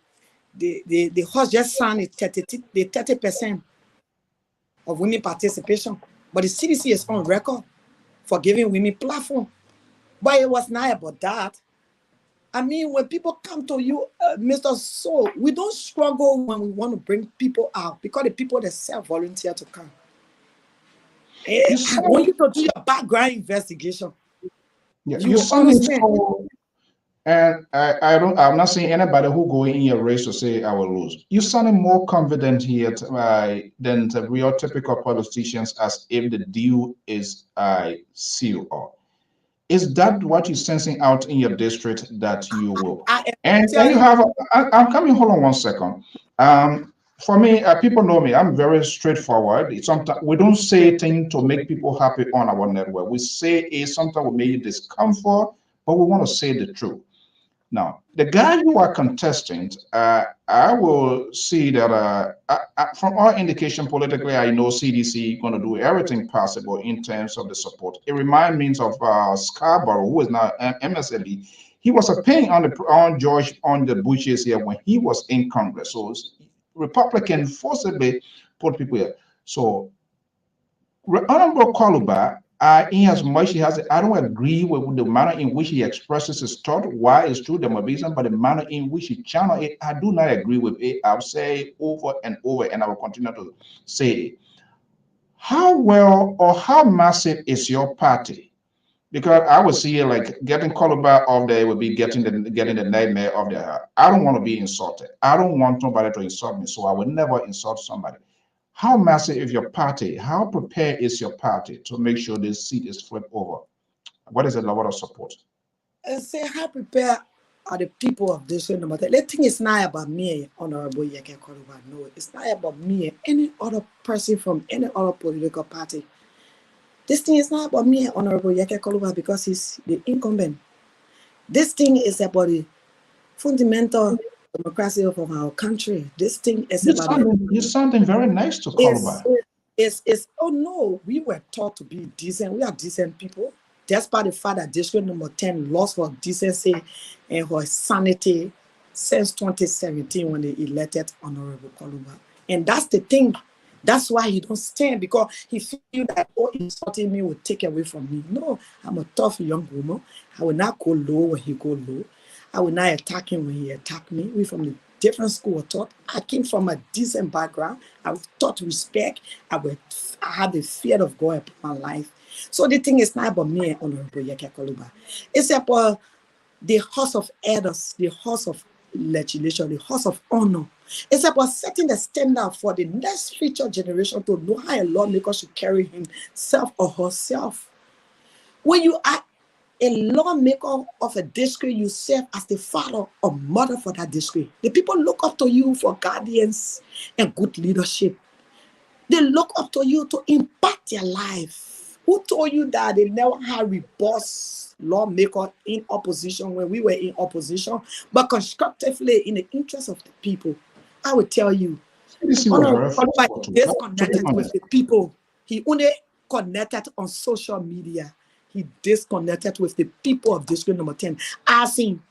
host just signed the 30% of women participation. But the CDC is on record for giving women platform. But it was not about that. I mean, when people come to you, Mr. So, we don't struggle when we want to bring people out because the people themselves volunteer to come. I want you to do your background investigation. Yeah, you understand. And I'm not saying anybody who go in your race to say I will lose. You sounding more confident here than the real typical politicians, as if the deal is sealed up. Is that what you're sensing out in your district that you will? And you have, I'm coming, hold on one second. For me, people know me, I'm very straightforward. Sometimes we don't say things to make people happy on our network. We say sometimes we make discomfort, but we want to say the truth. Now, the guy you are contesting, I will see that from our indication politically, I know CDC going to do everything possible in terms of the support. It reminds me of Scarborough, who is now MSLE. He was a pain on the Bushes here when he was in Congress. So Republican forcibly put people here. So Honorable Kaluba, in as much he has, I don't agree with the manner in which he expresses his thought. Why it's true, there may be some, but the manner in which he channels it, I do not agree with it. I'll say over and over, and I will continue to say it. How well or how massive is your party? Because I would see it like getting Kaluba off there would be getting the nightmare of the heart. I don't want to be insulted. I don't want nobody to insult me, so I would never insult somebody. How massive is your party? How prepared is your party to make sure this seat is flipped over? What is the level of support? I say, how prepared are the people of this number? The thing is not about me, Honorable Yeke Kaluba. No, it's not about me, any other person from any other political party. This thing is not about me, Honorable Yeke Kaluba, because he's the incumbent. This thing is about the fundamental democracy of our country. This thing is about you're sounding very nice to Kaluba. It's oh no, we were taught to be decent. We are decent people. Despite the fact that district number 10 lost for decency and for sanity since 2017 when they elected Honorable Koluba. And that's the thing. That's why he don't stand, because he feel that insulting me will take away from me. No, I'm a tough young woman. I will not go low when he go low. I will not attack him when he attack me. We from the different school of thought. I came from a decent background. I was taught respect. I had the fear of God upon my life. So the thing is not about me and Honorable Yeke Koluba. It's about the house of elders, the house of legislation, the house of honor. It's about setting the standard for the next future generation to know how a lawmaker should carry himself or herself. When you are a lawmaker of a district, you serve as the father or mother for that district. The people look up to you for guardians and good leadership. They look up to you to impact their life. Who told you that they never had a boss lawmaker in opposition when we were in opposition, but constructively in the interest of the people? I would tell you, Honorable Koluba disconnected with the people. He only connected on social media. He disconnected with the people of district number 10. As in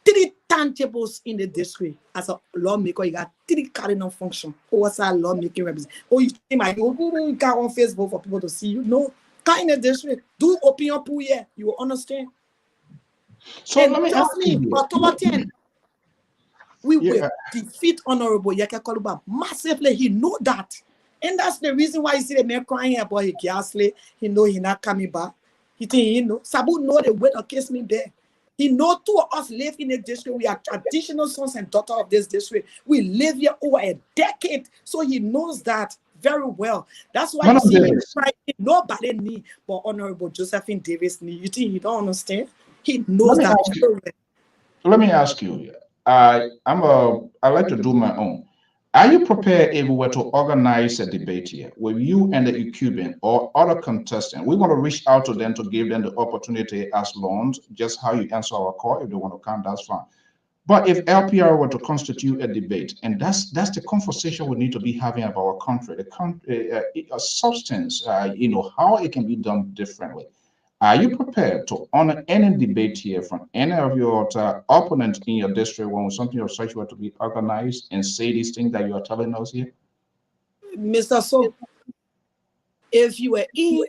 3 tangibles in the district. As a lawmaker, you got 3 cardinal functions. What's our lawmaking represent? Oh, you see my you got on Facebook for people to see you. No, kind of district. Do opinion pool here. You will understand. So and let me trust ask me, you. October 10, we will defeat Honorable Yeke Koluba massively. He know that. And that's the reason why you see the man crying about his ghastly. He know he not coming back. He think he know. Sabu know the way to kiss me there. He know 2 of us live in the district. We are traditional sons and daughters of this district. We live here over a decade. So he knows that very well. That's why you see him crying. Nobody need but Honorable Josephine Davis need. You think he don't understand? He knows that very well. Let me ask you. I like to do my own. Are you prepared if we were to organize a debate here with you and the incumbent or other contestants? We're going to reach out to them to give them the opportunity as loans, just how you answer our call. If they want to come, that's fine. But if LPR were to constitute a debate, and that's the conversation we need to be having about our country, a substance, how it can be done differently. Are you prepared to honor any debate here from any of your opponents in your district when something of such were to be organized and say these things that you are telling us here? Mr. So, if you were in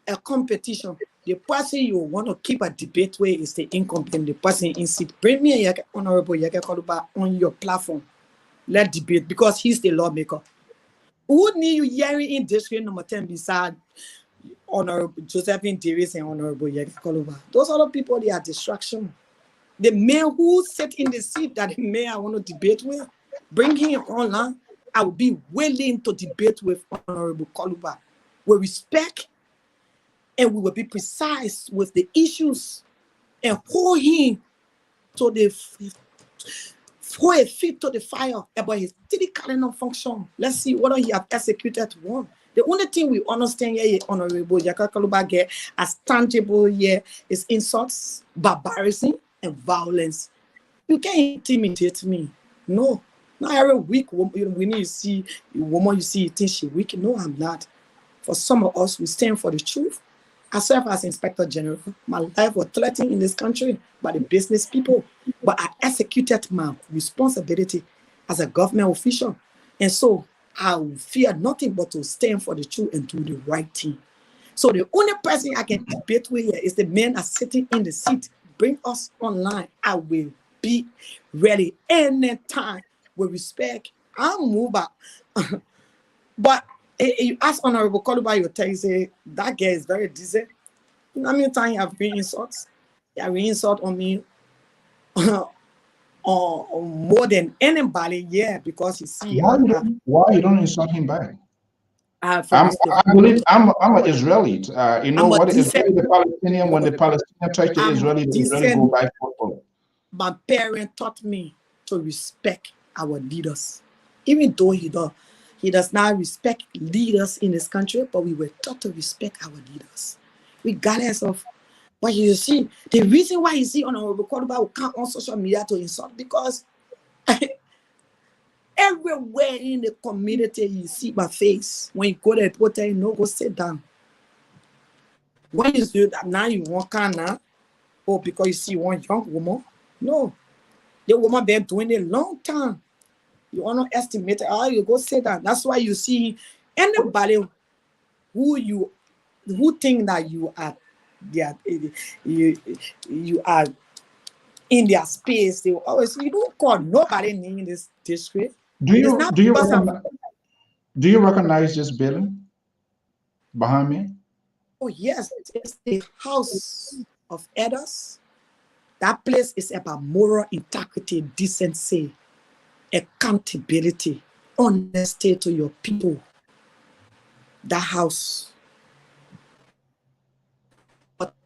a competition, the person you want to keep a debate with is the incompetent, the person in seat. Bring me Honorable Yeke Koluba on your platform. Let debate, because he's the lawmaker. Who need you hearing in district number 10 beside Honorable Josephine Davis and Honorable Yeke Koluba? Those other people, they are distraction. The man who sit in the seat that the man I want to debate with, bring him online. I will be willing to debate with Honorable Koluba with respect, and we will be precise with the issues and hold him to the hold a feet to the fire about his 3 cardinal function. Let's see whether he have executed one. The only thing we understand here, Honorable Yeke Koluba get as tangible here is insults, barbarism, and violence. You can't intimidate me. No. Not every week when you see a woman, you see you think she weak. No, I'm not. For some of us, we stand for the truth. I serve as Inspector General. My life was threatened in this country by the business people, but I executed my responsibility as a government official. And so I fear nothing but to stand for the truth and do the right thing. So the only person I can debate with here is the man that's sitting in the seat. Bring us online. I will be ready anytime with respect. I'll move back. But you ask Honorable Koluba, you tell you, say, that guy is very decent. You know how many times you have been insults? You have been insult on me more than anybody, yeah, because you see. Why you don't insult him back? I believe I'm an Israeli. You know what the Israeli, the Palestinian, when the Palestinian touch the Israeli go back forward. My parent taught me to respect our leaders, even though he does not respect leaders in this country, but we were taught to respect our leaders, regardless of what you see. The reason why you see Honorable Koluba will come on social media to insult, because Everywhere in the community, you see my face. When you go there, people tell you, no, go sit down. When you do that, now you walk on now, oh, because you see one young woman. No, the woman been doing it a long time. You want to estimate how you go sit down. That's why you see anybody who think that you are you are in their space, they will always, you don't call nobody name in this district. Do you recognize this building behind me? Oh yes, it's the House of Elders. That place is about moral integrity, decency, accountability, honesty to your people. That house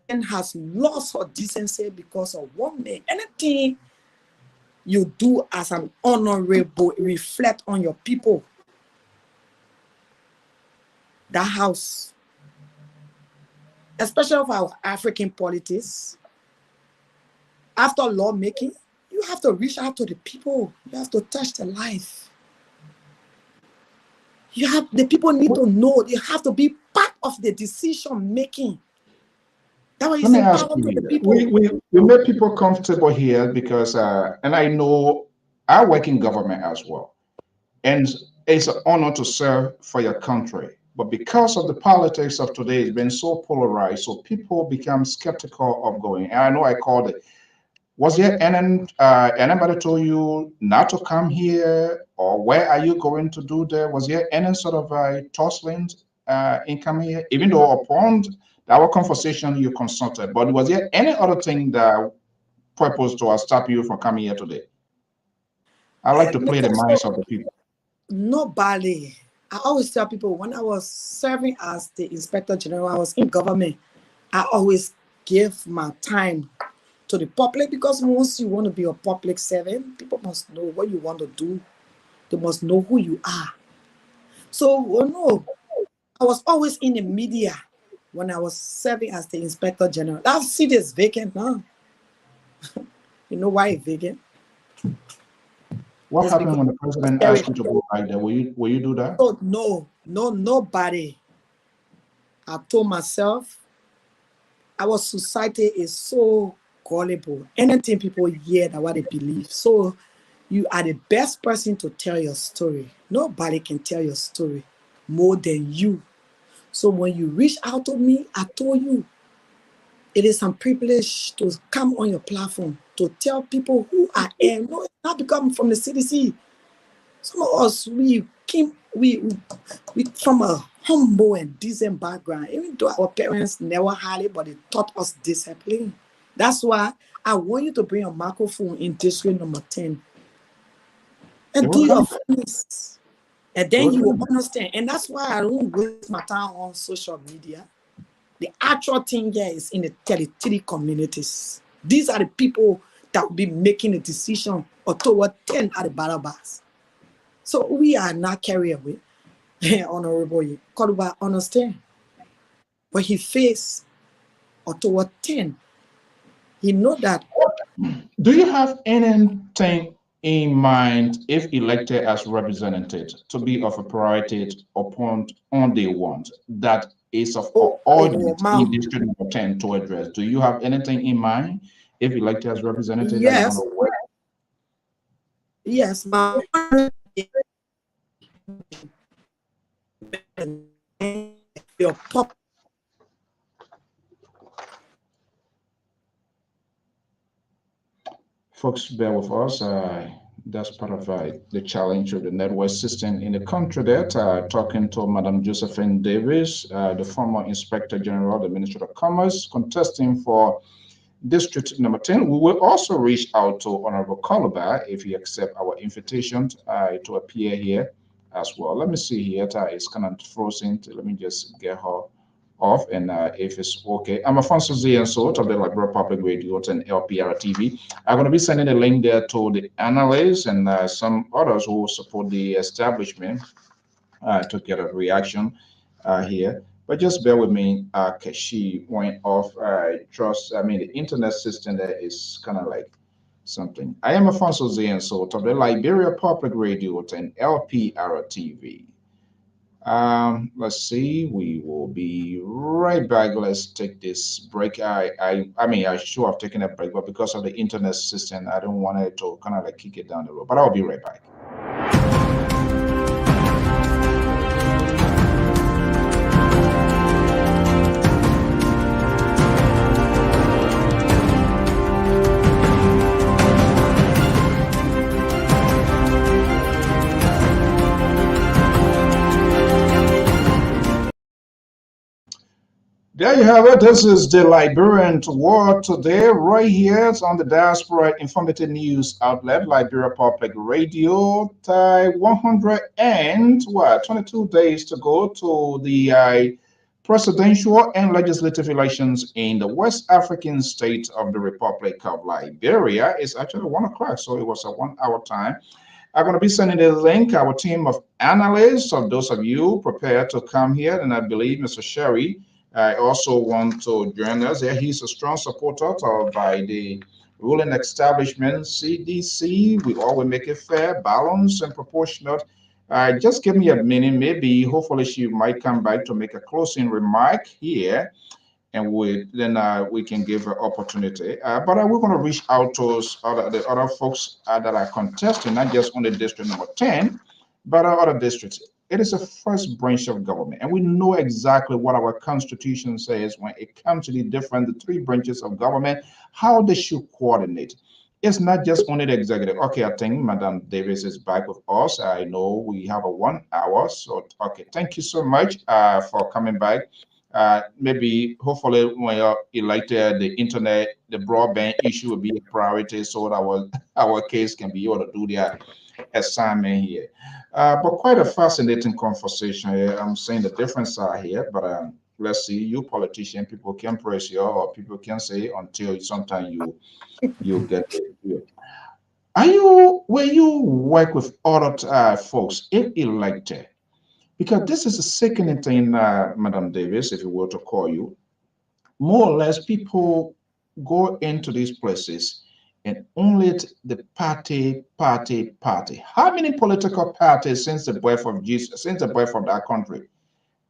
has lost her decency because of one man. Anything you do as an honorable reflect on your people. That house, especially for our African politics, after lawmaking, you have to reach out to the people. You have to touch their life. The people need to know. They have to be part of the decision making. That was Let me ask you, we make people comfortable here because, and I know I work in government as well, and it's an honor to serve for your country. But because of the politics of today, it's been so polarized, so people become skeptical of going. And I know I called it. Was there anybody told you not to come here, or where are you going to do there? Was there any sort of tussling in coming here, even though upon our conversation you consulted, but was there any other thing that purpose to stop you from coming here today? I like to play the minds of the people. Nobody. I always tell people when I was serving as the Inspector General, I was in government, I always give my time to the public, because once you want to be a public servant, people must know what you want to do. They must know who you are. So, no, I was always in the media when I was serving as the Inspector General. That seat is vacant now. You know why it's vacant? What happened when the president asked you to go back there? Will you do that? Oh, no, nobody. I told myself, our society is so gullible. Anything people hear that what they believe. So you are the best person to tell your story. Nobody can tell your story more than you. So when you reach out to me, I told you, it is some privilege to come on your platform to tell people who I am. No, it's not because I'm from the CDC. Some of us, we from a humble and decent background, even though our parents never had it, but they taught us discipline. That's why I want you to bring a microphone in district number 10 and do your things. And then you will understand. And that's why I don't waste my time on social media. The actual thing here is in the 33 communities. These are the people that will be making a decision or toward 10 at the battle bars. So we are not carried away. Honorable Koduba understand. But he faced or toward 10. He know that. Do you have anything in mind, if elected as representative, to be of a priority upon on day one that is of audience in district number 10 to address? Do you have anything in mind if elected as representative? Yes. That you want to work? Yes, my your pop. Folks, bear with us. That's part of the challenge of the network system in the country. That talking to Madam Josephine Davis, the former Inspector General of the Ministry of Commerce, contesting for District number 10. We will also reach out to Honorable Calabar if he accepts our invitation to appear here as well. Let me see here. It's kind of frozen. Let me just get her off, and if it's okay. I'm Afonso Zienso of the Liberian Public Radio and Lpr-Tv. I'm going to be sending a link there to the analysts and some others who support the establishment to get a reaction here. But just bear with me, she went off. The internet system there is kind of like something. I am Afonso Zienso of the Liberia Public Radio and Lpr-Tv. Let's see. We will be right back. Let's take this break. I sure I've taken a break, but because of the internet system, I don't want it to kind of like kick it down the road. But I'll be right back. There you have it. This is the Liberian World Today, right here on the Diaspora Informative News Outlet, Liberia Public Radio. 122 days to go to the presidential and legislative elections in the West African state of the Republic of Liberia. It's actually 1 o'clock, so it was a 1 hour time. I'm going to be sending the link. Our team of analysts, of those of you prepared to come here, and I believe Mr. Sherry I also want to join us here. He's a strong supporter by the ruling establishment, CDC. We always make it fair, balanced, and proportionate. Just give me a minute. Maybe, hopefully, she might come back to make a closing remark here, and we can give her opportunity. But we're going to reach out to the other folks that are contesting, not just on the district number 10, but other districts. It is the first branch of government, and we know exactly what our constitution says when it comes to the 3 branches of government, how they should coordinate. It's not just only the executive. Okay, I think Madam Davis is back with us. I know we have a 1 hour, so okay, thank you so much for coming back. Maybe, hopefully, when you're elected, the internet, the broadband issue will be a priority, so that our case can be able to do their assignment here. But quite a fascinating conversation here. I'm saying the different side here, but let's see. You politician, people can praise you, or people can say until sometime you get it. Will you work with other folks if elected? Because this is the second thing, Madam Davis, if you were to call you, more or less people go into these places and only the party. How many political parties since the birth of Jesus, since the birth of that country?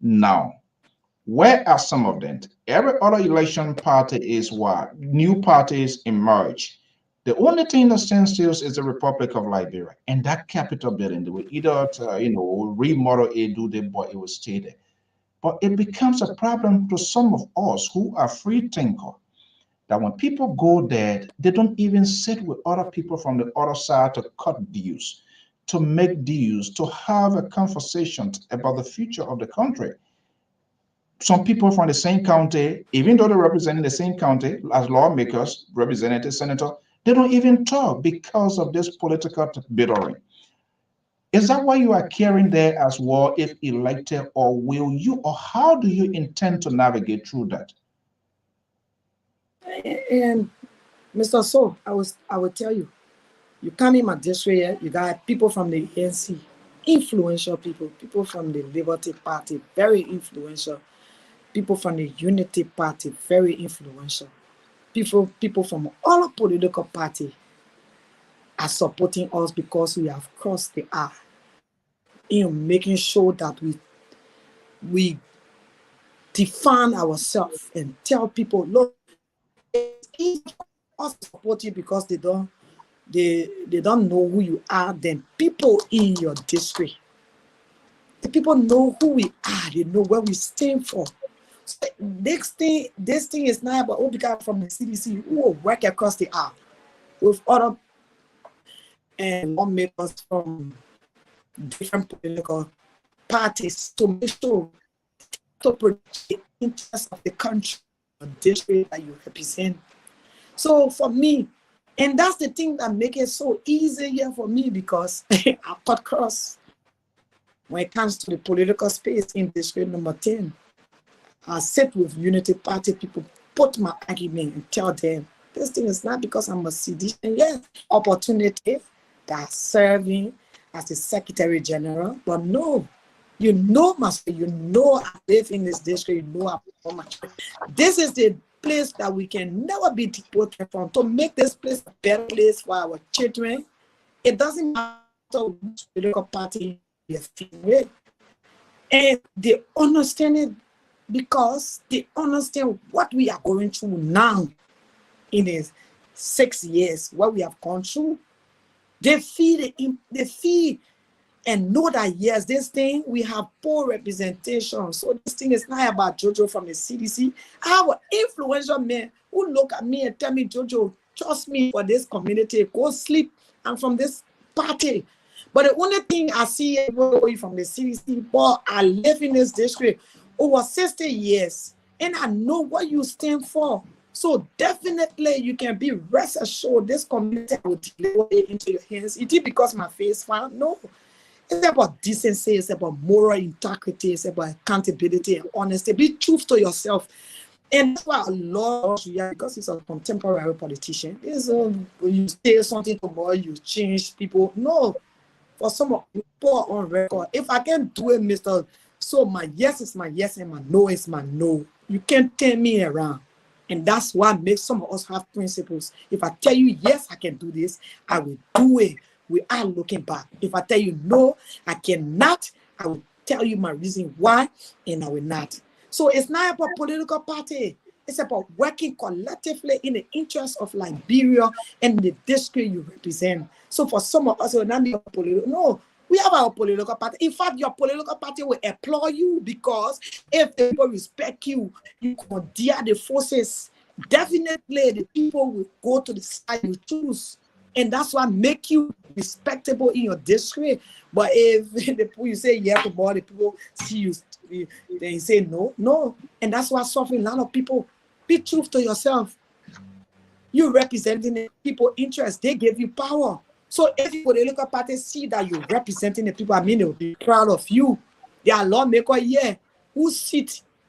Now, where are some of them? Every other election party is what? New parties emerge. The only thing that stands still is the Republic of Liberia, and that Capitol building. They will either, remodel it, do the, but it will stay there. But it becomes a problem to some of us who are free thinkers, that when people go there, they don't even sit with other people from the other side to cut deals, to make deals, to have a conversation about the future of the country. Some people from the same county, even though they're representing the same county as lawmakers, representatives, senators, they don't even talk because of this political bickering. Is that why you are carrying there as well if elected, or will you, or how do you intend to navigate through that? And Mr. So, I will tell you, you come in my district, you got people from the ANC, influential people from the Liberty Party, very influential, people from the Unity Party, very influential, people from all political parties are supporting us because we have crossed the R in making sure that we define ourselves and tell people, look, it's easy for us to support you because they don't know who you are. Then people in your district, the people know who we are, they know where we stand for. So this thing is not about Obika from the CDC who will work across the R with other and lawmakers from different political parties to make sure to protect the interests of the country, the district that you represent. So for me, and that's the thing that makes it so easy here for me, because I cut cross when it comes to the political space in district number 10. I sit with Unity Party people, put my argument and tell them this thing is not because I'm a CDC. Yes, opportunity that serving as the Secretary General, but no, you know, Master, you know, I live in this district, you know, this is the place that we can never be deported from, to make this place a better place for our children. It doesn't matter which political party you're with. And they understand it because they understand what we are going through now in these 6 years, what we have gone through. They feel and know that, yes, this thing, we have poor representation. So this thing is not about Jojo from the CDC. I have an influential man who look at me and tell me, Jojo, trust me for this community. Go sleep. I'm from this party. But the only thing I see everybody from the CDC, but I live in this district over 60 years, and I know what you stand for. So definitely you can be rest assured this community will deliver it into your hands. Is it because my face fine? No. It's about decency, it's about moral integrity, it's about accountability and honesty. Be truth to yourself. And that's why I love you, because he's a contemporary politician. It's you say something tomorrow, you change people. No. For some people on record, if I can do it, Mr. So my yes is my yes and my no is my no. You can't turn me around. And that's what makes some of us have principles. If I tell you, yes, I can do this, I will do it. We are looking back. If I tell you, no, I cannot, I will tell you my reason why, and I will not. So it's not about political party. It's about working collectively in the interest of Liberia and the district you represent. So for some of us, it will not be a political. No, we have our political party. In fact, your political party will employ you, because if people respect you, you commandeer the forces. Definitely, the people will go to the side you choose. And that's what make you respectable in your district. But if the people you say yeah to more, the people see you, then you say no. And that's what's suffering a lot of people. Be true to yourself. You representing the people interest, they give you power. So if the political party see that you're representing the people, I mean, they'll be proud of you. They are lawmakers here who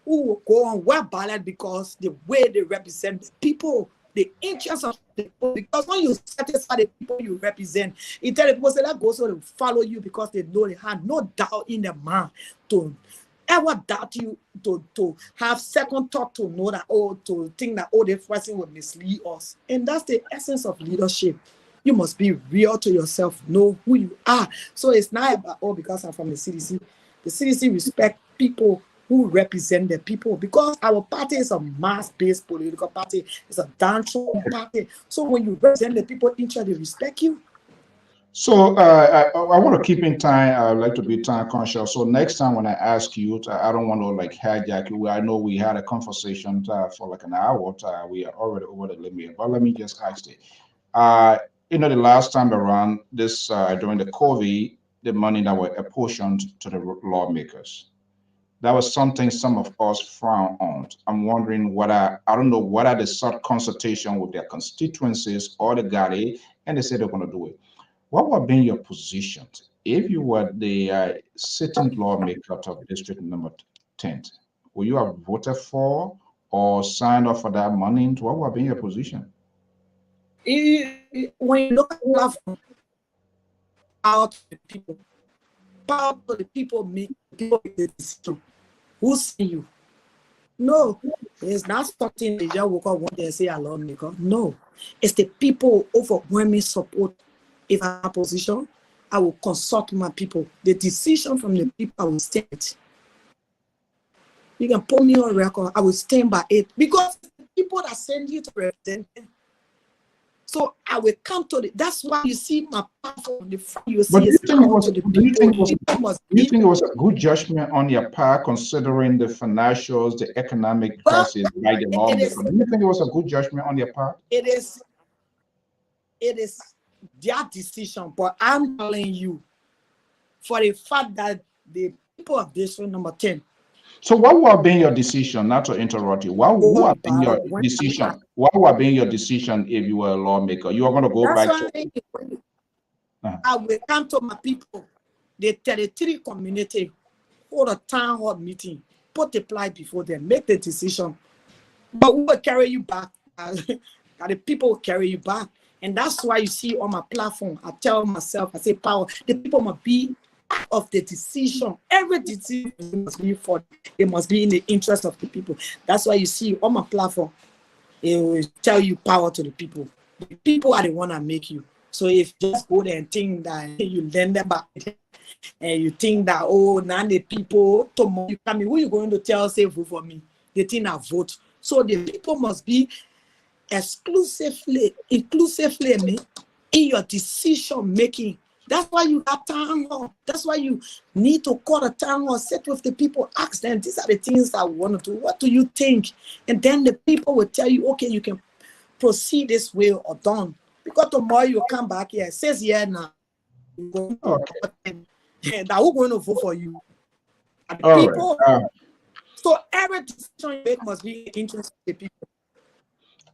will go on web ballot because the way they represent the people, the interest of the people. Because when you satisfy the people you represent, you tell the people, say, let go, so they follow you because they know they have no doubt in their mind to ever doubt you, to have second thought, to know that, to think that, this person will mislead us. And that's the essence of leadership. You must be real to yourself, know who you are. So it's not about, because I'm from the CDC. The CDC respect people who represent the people, because our party is a mass-based political party. It's a down-trodden party. So when you represent the people, they respect you. So I want to keep in time. I like to be time conscious. So next time when I ask you, I don't want to hijack you. I know we had a conversation for an hour. We are already over the limit, but let me just ask you. The last time around, this during the COVID, the money that were apportioned to the lawmakers, that was something some of us frown on. I'm wondering what I don't know what are the sort consultation with their constituencies or the Gadi, and they say they're going to do it. What would be your position if you were the sitting lawmaker of District Number 10? Will you have voted for or signed up for that money? What would be your position? When you look at platform, power to the people make the decision. Who see you? No, it's not something they just woke up one day and say, I love me. No, it's the people overwhelming support. If I have a position, I will consult my people. The decision from the people, I will stand. You can put me on record, I will stand by it, because the people that send you to represent them. So I will come to it. That's why you see my platform. You see, do you think it was a good judgment on your part, considering the financials, the economic crisis by the lawmakers? Do you think it was a good judgment on your part? It is their decision, but I'm telling you, for the fact that the people of District Number 10. So what would have been your decision? Not to interrupt you. What would have been your decision? What would have been your decision if you were a lawmaker? You are going to go back to. I will come to my people, the 33 community, hold a town hall meeting, put the plight before them, make the decision. But we will carry you back. The people will carry you back. And that's why you see on my platform, I tell myself, I say, power, the people must be part of the decision. Every decision must be in the interest of the people. That's why you see on my platform, It will tell you power to the people. The people are the one that make you. So if you just go there and think that you lend them back and you think that, oh, now the people, tomorrow you come in, who you going to tell, say, vote for me? They think I vote. So the people must be inclusively in your decision making. That's why you got town hall. That's why you need to call a town hall, sit with the people, ask them, these are the things I want to do. What do you think? And then the people will tell you, okay, you can proceed this way or don't. Because tomorrow you come back here, it says here now, that we're going to vote for you. And the people, so every decision you make must be in the interest of the people.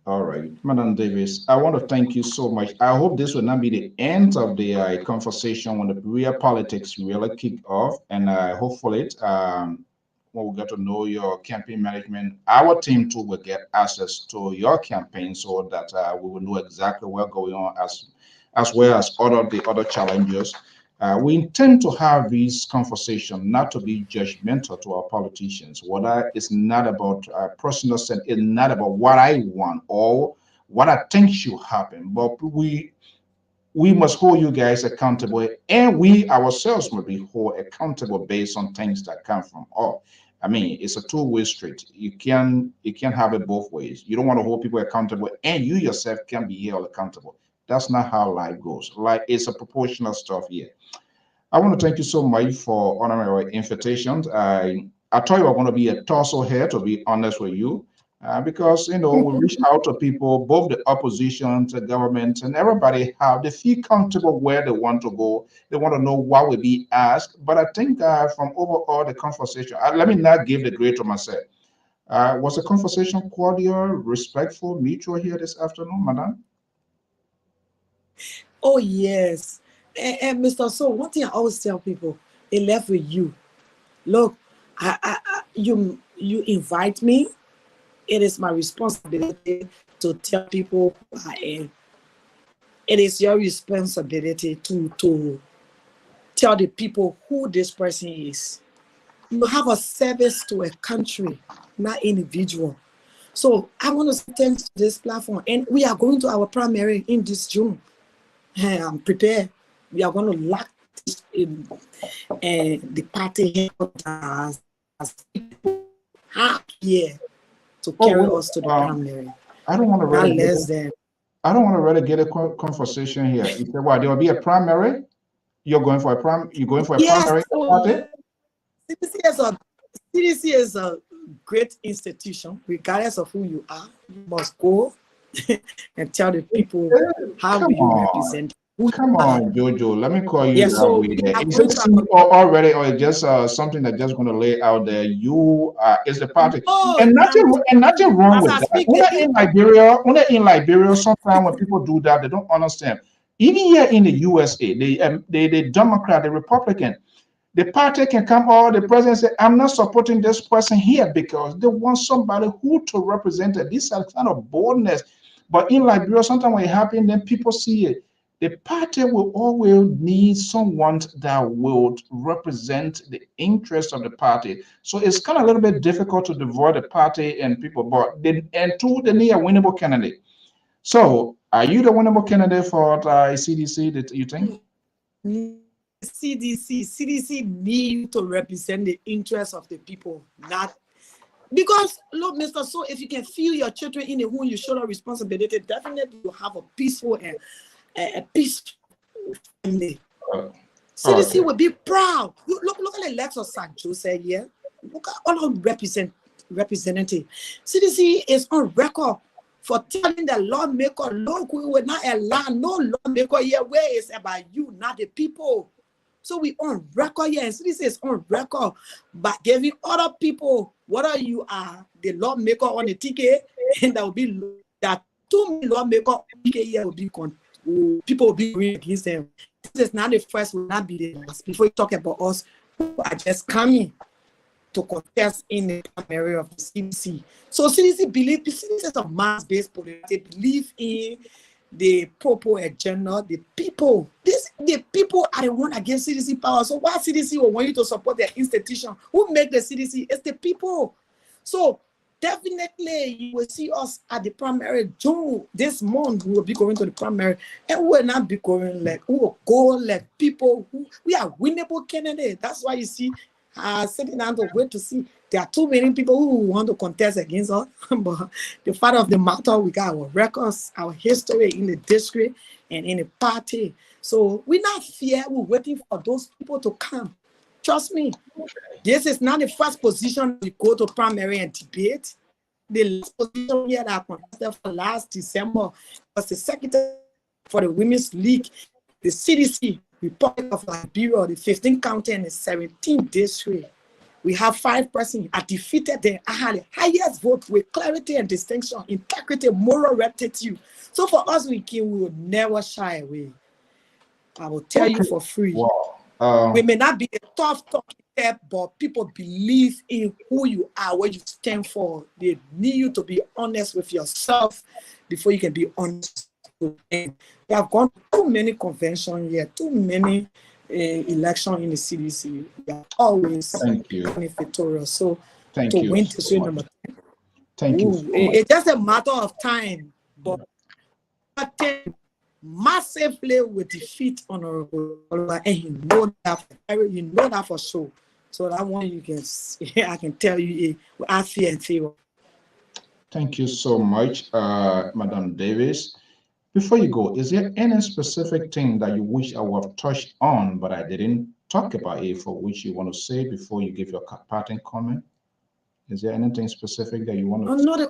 All right, Madam Davis, I want to thank you so much. I hope this will not be the end of the conversation when the real politics really kick off, and hopefully, when we get to know your campaign management, our team too will get access to your campaign so that we will know exactly what's going on as well as the other challenges. We intend to have these conversations not to be judgmental to our politicians. What it's not about personal sense, it's not about what I want or what I think should happen, but we must hold you guys accountable, and we ourselves must be held accountable based on things that come from us. I mean, it's a two-way street. You can't have it both ways. You don't want to hold people accountable, and you yourself can be held accountable. That's not how life goes. Like, it's a proportional stuff here. I want to thank you so much for honoring our invitation. I thought you were going to be a tussle here, to be honest with you, because, you know, we reach out to people, both the opposition, the government, and everybody they feel comfortable where they want to go. They want to know what will be asked. But I think from overall the conversation, let me not give the grade to myself. Was the conversation cordial, respectful, mutual here this afternoon, madam? Oh, yes. And Mr. So, one thing I always tell people, it left with you. Look, you invite me. It is my responsibility to tell people who I am. It is your responsibility to tell the people who this person is. You have a service to a country, not individual. So I want to say thanks to this platform. And we are going to our primary in this June. I'm prepared. We are going to lock this in, the party as people here to carry us to the primary. I don't want to really get a conversation here. You said, well, there will be a primary. You're going for a primary party? CDC is a great institution. Regardless of who you are, you must go and tell the people how you represent. Come on, Jojo. Let me call you that way. Is it already, or just something that's just going to lay out there? You is the party, and nothing wrong with that. When in Liberia, sometimes when people do that, they don't understand. Even here in the USA, the Democrat, the Republican, the party can come, or the president say, "I'm not supporting this person here because they want somebody who to represent it." This kind of boldness. But in Liberia, sometimes when it happens, then people see it. The party will always need someone that will represent the interest of the party. So it's kind of a little bit difficult to divide the party and people, but they need a winnable candidate. So are you the winnable candidate for CDC, that you think? CDC need to represent the interests of the people, not because, look, Mr. So if you can feel your children in the home, you show a responsibility, definitely you have a peaceful and a peaceful family. CDC will be proud. Look at the legs of St. Joseph here. Look at all our representative. CDC is on record for telling the lawmaker, look, we will not allow no lawmaker here where it's about you, not the people. So we on record here, and CDC is on record by giving other people, whether you are the lawmaker on the ticket, and there will be that 2 lawmakers on the ticket here will be people will be going against them. This is not the first, will not be the last. Before you talk about us who are just coming to contest in the primary of the CDC. So CDC is a mass-based politics. They believe in the proper agenda. The people are the one against CDC power. So why CDC will want you to support their institution? Who make the CDC? It's the people. So definitely you will see us at the primary. June this month we will be going to the primary, and we will not be going like we will go like people who we are winnable candidates. That's why you see sitting down to wait to see. There are too many people who want to contest against us, but the fact of the matter, we got our records, our history in the district and in the party. So we're not fear. We're waiting for those people to come. Trust me. This is not the first position we go to primary and debate. The last position here that I contested for last December was the secretary for the Women's League, the CDC, Republic of Liberia, the 15th county and the 17th district. We have 5 persons. I defeated them. I had the highest vote with clarity and distinction, integrity, moral rectitude. So for us, we will never shy away. I will tell you for free. Wow. We may not be a tough talking step, but people believe in who you are, what you stand for. They need you to be honest with yourself before you can be honest with them. We have gone to too many conventions here, too many elections in the CDC. We are always victorious. So Thank to you win so this year, much. number 10, Thank you so much. it's just a matter of time. But massively with defeat Honorable, and you know that for sure. So that one you can, I can tell you, I fear and favor. Thank you so much, Madam Davis. Before you go, is there any specific thing that you wish I would have touched on, but I didn't talk about it, for which you want to say before you give your parting comment? Is there anything specific that you want to? No, the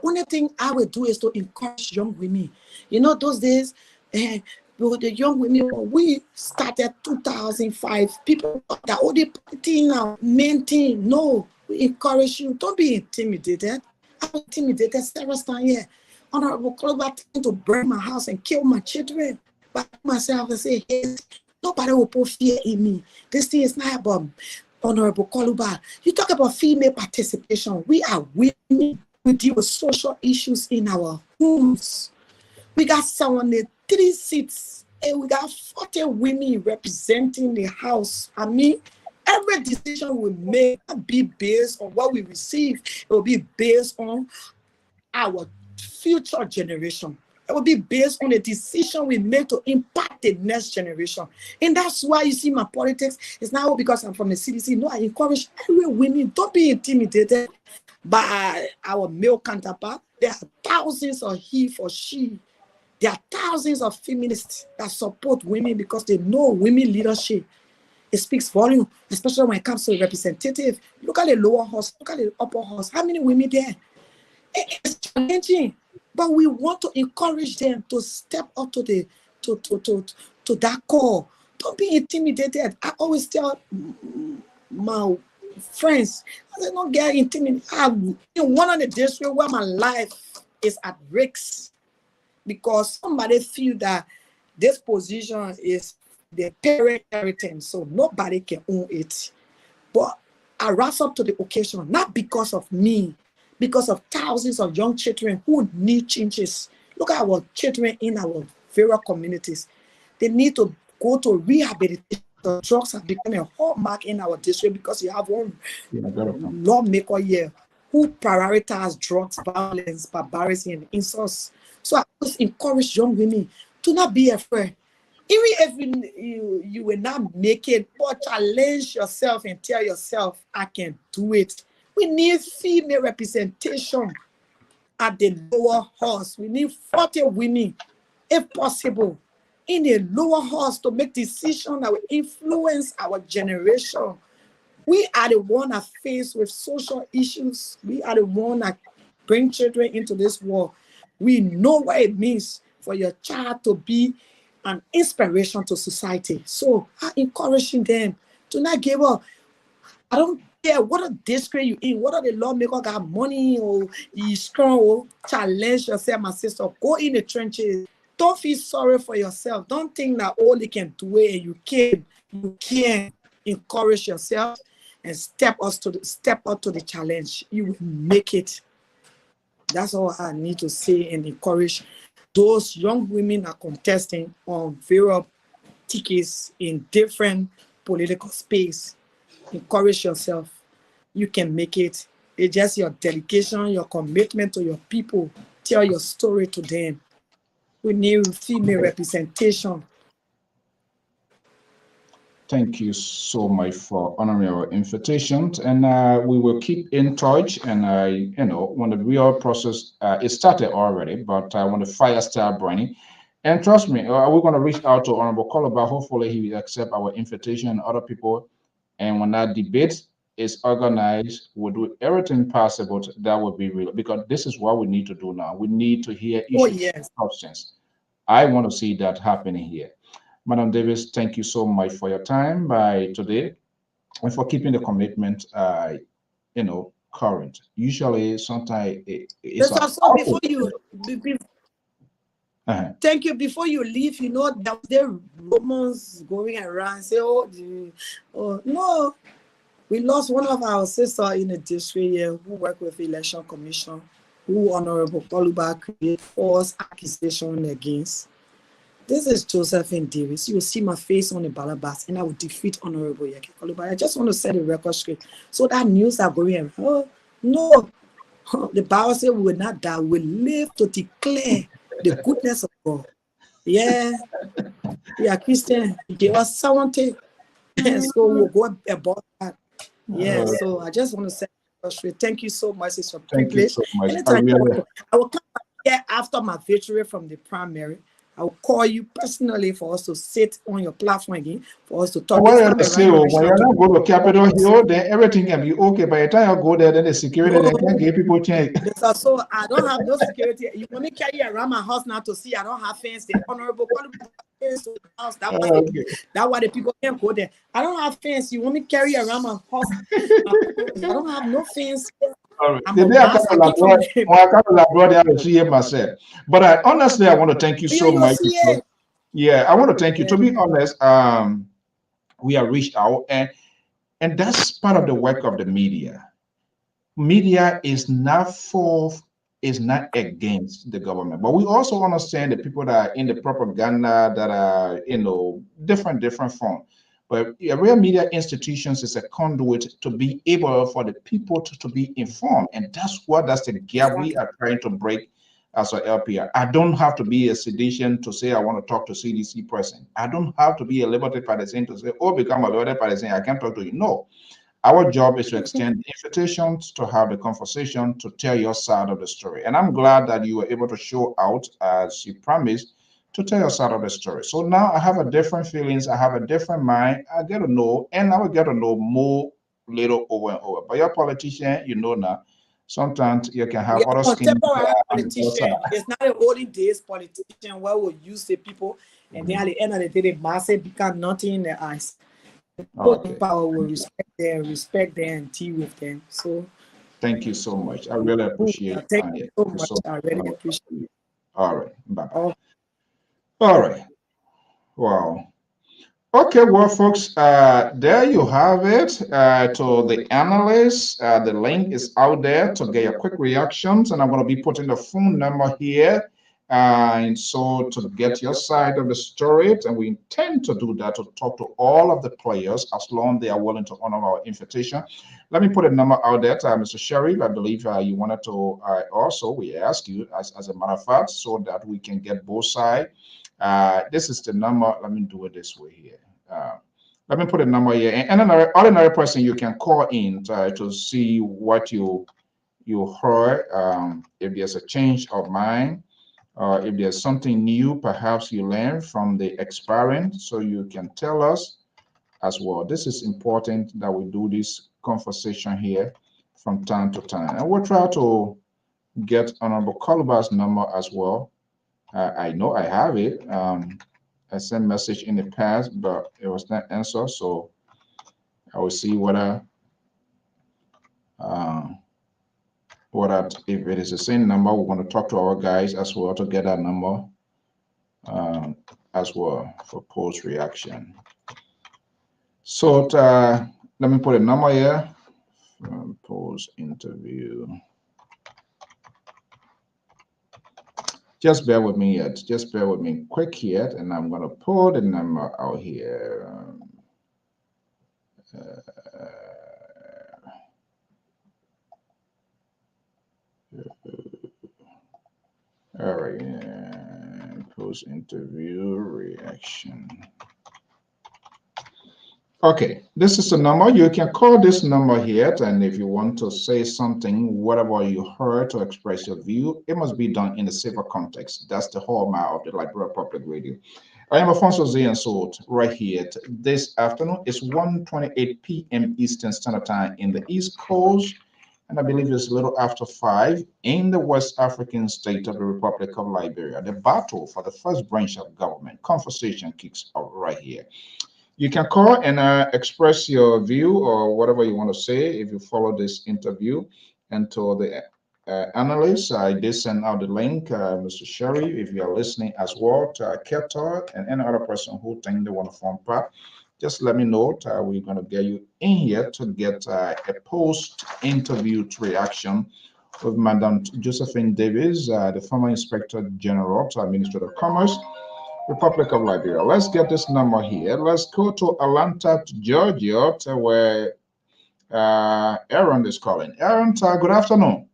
only thing I will do is to encourage young women. You know, those days, the young women, we started 2005. People that all the thing now, main thing. No, we encourage you. Don't be intimidated. I was intimidated several times here. Honorable Clover to burn my house and kill my children. But myself, I say, hey, nobody will put fear in me. This thing is not about Honorable Koluba. You talk about female participation. We are women. We deal with social issues in our homes. We got someone in 3 seats, and we got 40 women representing the house. I mean, every decision we make will be based on what we receive. It will be based on our future generation. It will be based on the decision we make to impact the next generation. And that's why you see my politics. It's not because I'm from the CDC. No, I encourage every women. Don't be intimidated by our male counterpart. There are thousands of he for she. There are thousands of feminists that support women because they know women leadership. It speaks volume, especially when it comes to representative. Look at the lower house, look at the upper house. How many women there? It's challenging. But we want to encourage them to step up to the to that call. Don't be intimidated. I always tell my friends, I say, don't get intimidated. I'm in one of the districts where my life is at risk because somebody feel that this position is the parent inheritance, so nobody can own it. But I rise up to the occasion, not because of me, because of thousands of young children who need changes. Look at our children in our various communities. They need to go to rehabilitation. Drugs have become a hallmark in our district because you have one lawmaker here who prioritize drugs, violence, barbarism, and insults. So I always encourage young women to not be afraid. Even if you will not make it, but challenge yourself and tell yourself, I can do it. We need female representation at the lower house. We need 40 women, if possible, in the lower house to make decisions that will influence our generation. We are the one that faced with social issues. We are the one that bring children into this world. We know what it means for your child to be an inspiration to society. So I'm encouraging them to not give up. I don't care what a district you in, what are the lawmakers got money or you strong or challenge yourself, my sister. Go in the trenches. Don't feel sorry for yourself. Don't think that all you can do it and you can. You can encourage yourself and step up to the challenge. You will make it. That's all I need to say and encourage those young women are contesting on various tickets in different political space. Encourage yourself. You can make it. It's just your dedication, your commitment to your people. Tell your story to them. We need female representation. Thank you so much for honoring our invitation, and we will keep in touch. And when the real process it started already, but when the fire start burning, and trust me, we're going to reach out to Honorable Calabar. Hopefully, he will accept our invitation and other people. And when that debate is organized, we'll do everything possible that would be real, because this is what we need to do now. We need to hear issues, Oh, yes. substance. I want to see that happening here. Madam Davis, thank you so much for your time by today and for keeping the commitment, current. Usually, sometimes it's also before you, thank you. Before you leave, there were rumors going around. Say, no, we lost one of our sisters in the district here who worked with the election commission, who Honorable Calabar created false accusation against. This is Josephine Davis. You will see my face on the ballot box, and I will defeat Honorable Yeke Calabar. I just want to set the record straight. So that news are going around. Oh, no. The Bible says we will not die. We will live to declare the goodness of God. Yeah. We are Christian. He gave us something. So we'll go about that. Yeah. So I just want to set the record straight. Thank you so much. It's a privilege. Thank you so much. I will come back here after my victory from the primary. I will call you personally for us to sit on your platform again, for us to talk. When you're not going to Capitol Hill, then everything can be okay. By the time you go there, then the security they can give people change. So I don't have no security. You want me to carry around my house now to see I don't have fence. The Honorable fence to the house. That's why the people can't go there. I don't have fence. You want me to carry around my house? I don't have no fence. But honestly, I want to thank you so much. Yeah, I want to thank you. To be honest, we are reached out, and that's part of the work of the media. Media is not against the government, but we also understand the people that are in the propaganda that are different form. But real media institutions is a conduit to be able for the people to be informed. And that's the gap we are trying to break as a LPR. I don't have to be a sedition to say I want to talk to CDC person. I don't have to be a Liberty partisan to say, become a Liberty partisan, I can't talk to you. No. Our job is to extend invitations, to have the conversation, to tell your side of the story. And I'm glad that you were able to show out, as you promised, to tell your side of the story. So now I have a different feelings, I have a different mind, I get to know, and I will get to know more little over and over. But you're a politician, now, sometimes you can have other skin. It's not an olden days politician where we use the people, and then at the end of the day, the masses become nothing in their eyes. Power will respect them and deal with them. So thank you so much. I really appreciate it. Thank you so much. I really appreciate it. All right. Bye-bye. All right. Wow. Okay, well, folks, there you have it. To the analysts, the link is out there to get your quick reactions, and I'm going to be putting the phone number here. And so to get your side of the story, and we intend to do that, to talk to all of the players as long as they are willing to honor our invitation. Let me put a number out there to Mr. Sheriff. I believe you wanted to also, we ask you as a matter of fact, so that we can get both sides. This is the number. Let me do it this way here. Let me put a number here. And another ordinary person, you can call in to see what you heard. If there's a change of mind, if there's something new, perhaps you learned from the experiment, so you can tell us as well. This is important that we do this conversation here from time to time. And we'll try to get Honorable Calabar's number as well. I know I have it. I sent message in the past, but it was not answered. So I will see whether if it is the same number, we're going to talk to our guys as well to get that number as well for post reaction. So let me put a number here. Post interview. Just bear with me yet. Just bear with me quick yet, and I'm going to pull the number out here. All right. Post interview reaction. Okay, this is the number. You can call this number here, and if you want to say something, whatever you heard, to express your view, it must be done in a safer context. That's the hallmark of the Liberian Public Radio. I am Alfonso Ziansot right here. This afternoon is 1:28 p.m. Eastern Standard Time in the East Coast, and I believe it's a little after 5 in the West African state of the Republic of Liberia. The battle for the first branch of government conversation kicks off right here. You can call and express your view or whatever you want to say if you follow this interview. And to the analysts, I did send out the link, Mr. Sherry, if you are listening as well, to Keto and any other person who think they want to form part. Just let me know. We're going to get you in here to get a post-interview reaction with Madam Josephine Davis, the former Inspector General to Ministry of Commerce, Republic of Liberia. Let's get this number here. Let's go to Atlanta, Georgia, to where Aaron is calling. Aaron, good afternoon.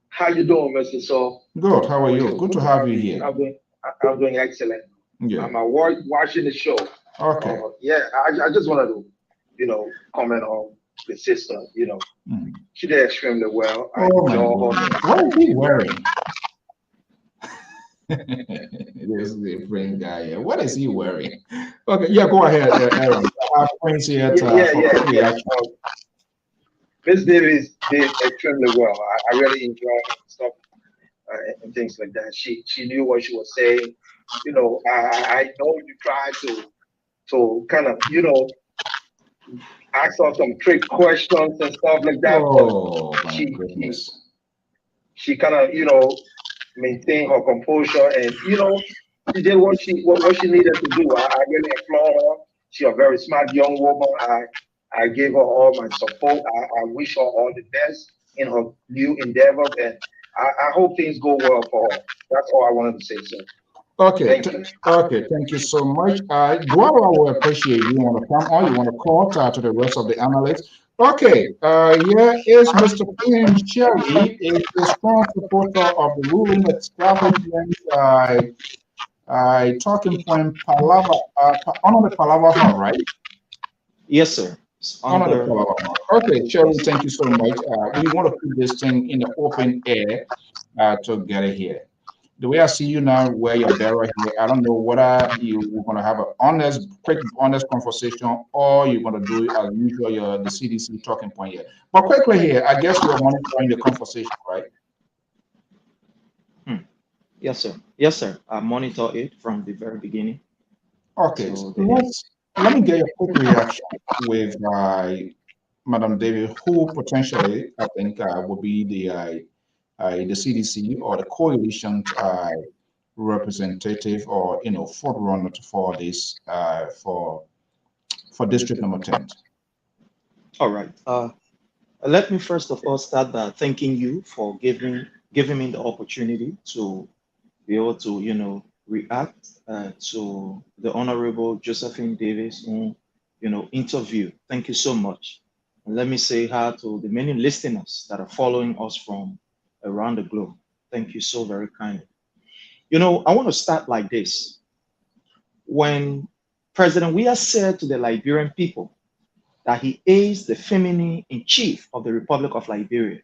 How you doing, Mr. Saul? Good. How are you? Good to have you here. I'm doing excellent. Yeah. I'm watching the show. Okay. I just wanted to, comment on the sister. She did extremely well. What is he wearing? There's the brain guy here. What is he wearing? Okay, yeah, go ahead, Aaron. Miss Davis did extremely well. I really enjoyed stuff and things like that. She knew what she was saying. I know you tried to kind of ask her some trick questions and stuff like that. Oh, my goodness. She kind of maintain her composure, and she did what she needed to do. I really applaud her. She's a very smart young woman. I gave her all my support. I wish her all the best in her new endeavor, and I hope things go well for her. That's all I wanted to say, sir. Okay, thank you so much. Guava will appreciate you want to come on. You want to call to the rest of the analysts. Okay, here is Mr. P.M. Sherry, a strong supporter of the ruling establishment talking point Palava, honor the Palava Hall, right? Yes, sir. Honor the Palava Hall. Okay, Sherry, thank you so much. We want to put this thing in the open air to get it here. The way I see you now, where you're there right here, I don't know whether you're going to have an quick conversation, or you're going to do as usual, the CDC talking point here. But quickly here, I guess you're monitoring the conversation, right? Yes, sir. Yes, sir. I monitor it from the very beginning. Okay, so let me get a quick reaction with Madam David, who potentially, I think, will be the CDC or the coalition representative or forerunner for this for district number 10. All right. Let me first of all start by thanking you for giving me the opportunity to be able to react to the Honorable Josephine Davis interview. Thank you so much. And let me say hi to the many listeners that are following us from around the globe. Thank you so very kindly. I want to start like this. When President Weah said to the Liberian people that he is the feminine in chief of the Republic of Liberia,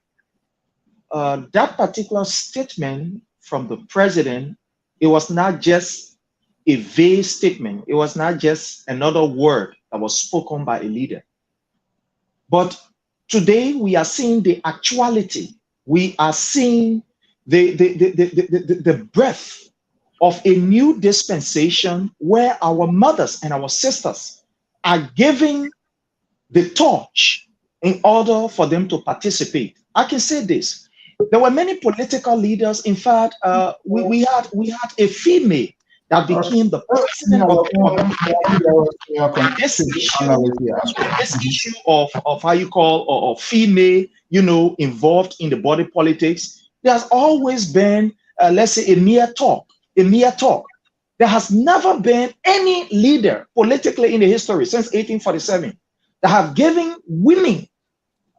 that particular statement from the president, it was not just a vague statement. It was not just another word that was spoken by a leader. But today we are seeing the actuality. We are seeing the breadth of a new dispensation where our mothers and our sisters are giving the torch in order for them to participate. I can say this. There were many political leaders. In fact, we had a female that became the president of this issue of how you call or female, involved in the body politics. There's always been, let's say, a mere talk. There has never been any leader politically in the history since 1847 that have given women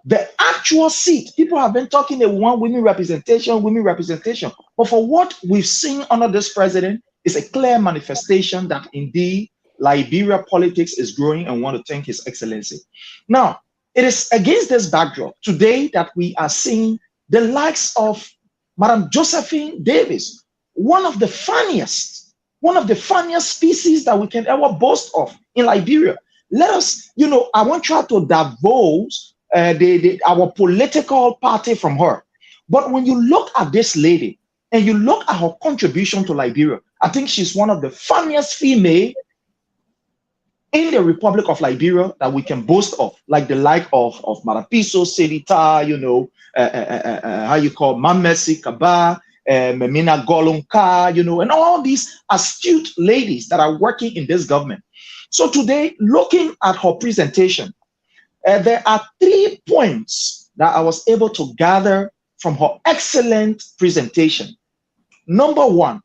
The actual seat, people have been talking, they want women representation. But for what we've seen under this president is a clear manifestation that indeed Liberia politics is growing, and want to thank His Excellency. Now, it is against this backdrop today that we are seeing the likes of Madam Josephine Davis, one of the funniest species that we can ever boast of in Liberia. Let us, I won't try to divulge our political party from her. But when you look at this lady and you look at her contribution to Liberia, I think she's one of the funniest female in the Republic of Liberia that we can boast of, like Marapiso, Sedita, how you call Mamesi Kaba, Memina Golonka, and all these astute ladies that are working in this government. So today, looking at her presentation, there are 3 points that I was able to gather from her excellent presentation. Number 1,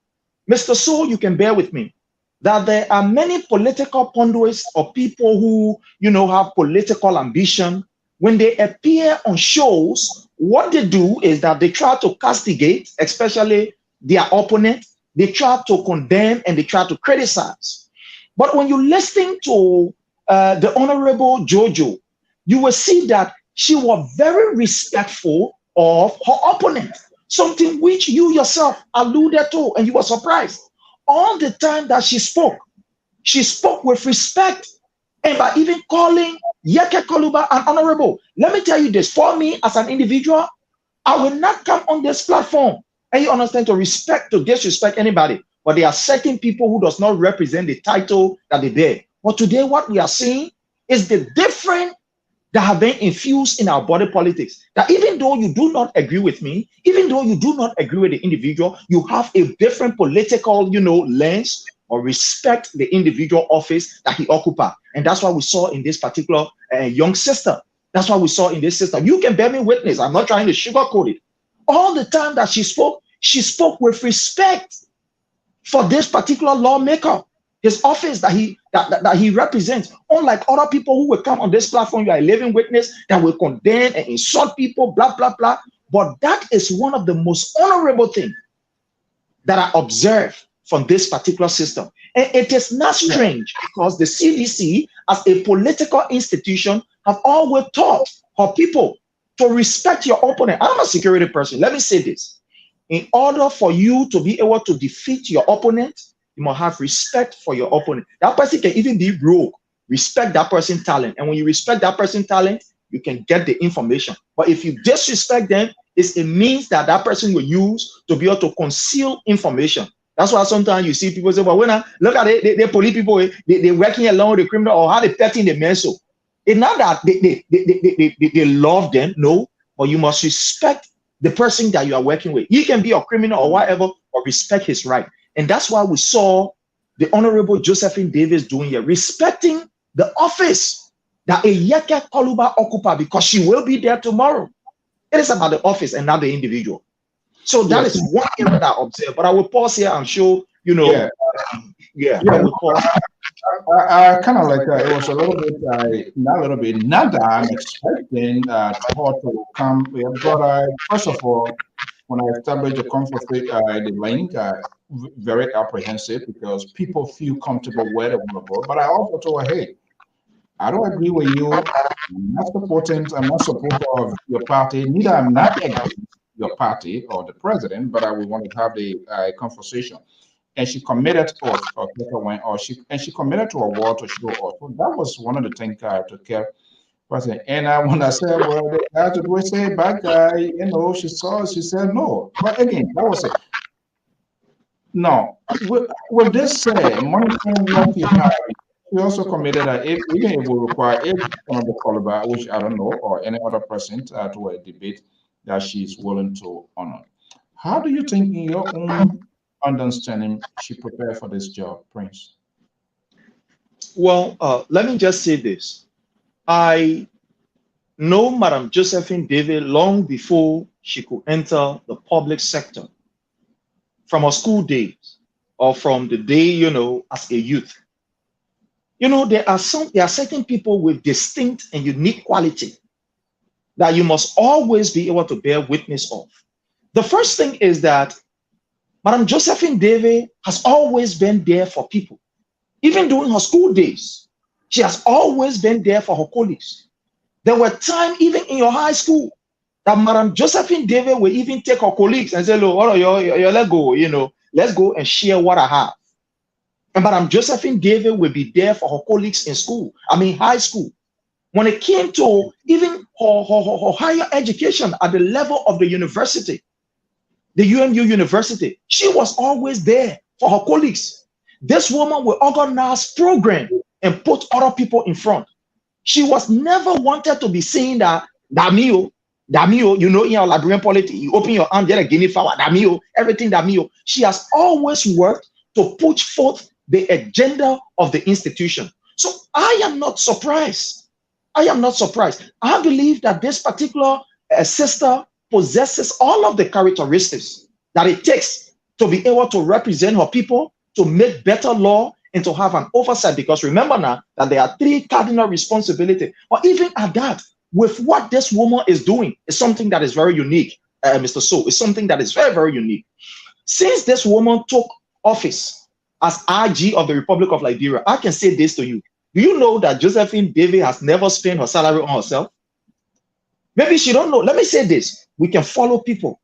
Mr. So, you can bear with me, that there are many political pundits or people who, have political ambition. When they appear on shows, what they do is that they try to castigate, especially their opponent. They try to condemn and they try to criticize. But when you listen to the Honorable Jojo, you will see that she was very respectful of her opponent, something which you yourself alluded to, and you were surprised. All the time that she spoke with respect, and by even calling Yeke Koluba an honorable. Let me tell you this, for me as an individual, I will not come on this platform, and you understand, to disrespect anybody. But there are certain people who does not represent the title that they bear. But today what we are seeing is the different that have been infused in our body politics. That even though you do not agree with me, even though you do not agree with the individual, you have a different political, lens, or respect the individual office that he occupies. And that's what we saw in this particular young sister. That's what we saw in this sister. You can bear me witness. I'm not trying to sugarcoat it. All the time that she spoke with respect for this particular lawmaker, his office that he represents. Unlike other people who will come on this platform, you are a living witness that will condemn and insult people, blah, blah, blah. But that is one of the most honorable things that I observe from this particular system. And it is not strange because the CDC, as a political institution, have always taught her people to respect your opponent. I'm a security person. Let me say this. In order for you to be able to defeat your opponent, you must have respect for your opponent. That person can even be rogue. Respect that person's talent. And when you respect that person's talent, you can get the information. But if you disrespect them, it means that that person will use to be able to conceal information. That's why sometimes you see people say, well, when I look at it, they police people, they're working along with the criminal, or how they petting the men. So it's not that they love them, no, but you must respect the person that you are working with. He can be a criminal or whatever, but respect his right. And that's why we saw the Honorable Josephine Davis doing here, respecting the office that a Yeke Koluba occupies, because she will be there tomorrow. It is about the office and not the individual. So that is one thing that I observe. But I will pause here. I'm sure, I will pause. I kind of like it was a little bit, not that I'm expecting her to come here, but first of all, when I established the conflict, the link, very apprehensive because people feel comfortable where they want to go. But I also told her, hey, I don't agree with you. I'm not supporter of your party. Neither I'm not against your party or the president, but I would want to have the conversation. And she committed she committed to a word to show us. So that was one of the things I took care of. And when I said, well, the guy would say, bad guy, she said no. But again, that was it. No, with this said, monitoring what you have, we also committed that even if we require one of the Koluba, which I don't know, or any other person to a debate that she's willing to honor. How do you think, in your own understanding, she prepared for this job, Prince? Well, let me just say this. I know Madam Josephine Davis long before she could enter the public sector, from her school days or from the day, as a youth. There are certain people with distinct and unique quality that you must always be able to bear witness of. The first thing is that Madam Josephine David has always been there for people. Even during her school days, she has always been there for her colleagues. There were times, even in your high school, that Madam Josephine David will even take her colleagues and say, look, let's go, let's go and share what I have. And Madam Josephine David will be there for her colleagues in school, high school. When it came to even her higher education at the level of the university, the UMU University, she was always there for her colleagues. This woman will organize programs and put other people in front. She was never wanted to be seen that Damio, in your Liberian politics, you open your hand, get a guinea fowl, Damio, everything Damio. She has always worked to put forth the agenda of the institution. So I am not surprised. I am not surprised. I believe that this particular sister possesses all of the characteristics that it takes to be able to represent her people, to make better law, and to have an oversight. Because remember now that there are 3 cardinal responsibilities. But even at that, with what this woman is doing, is something that is very unique, Mr. So. It's something that is very, very unique. Since this woman took office as IG of the Republic of Liberia, I can say this to you. Do you know that Josephine David has never spent her salary on herself? Maybe she don't know. Let me say this. We can follow people.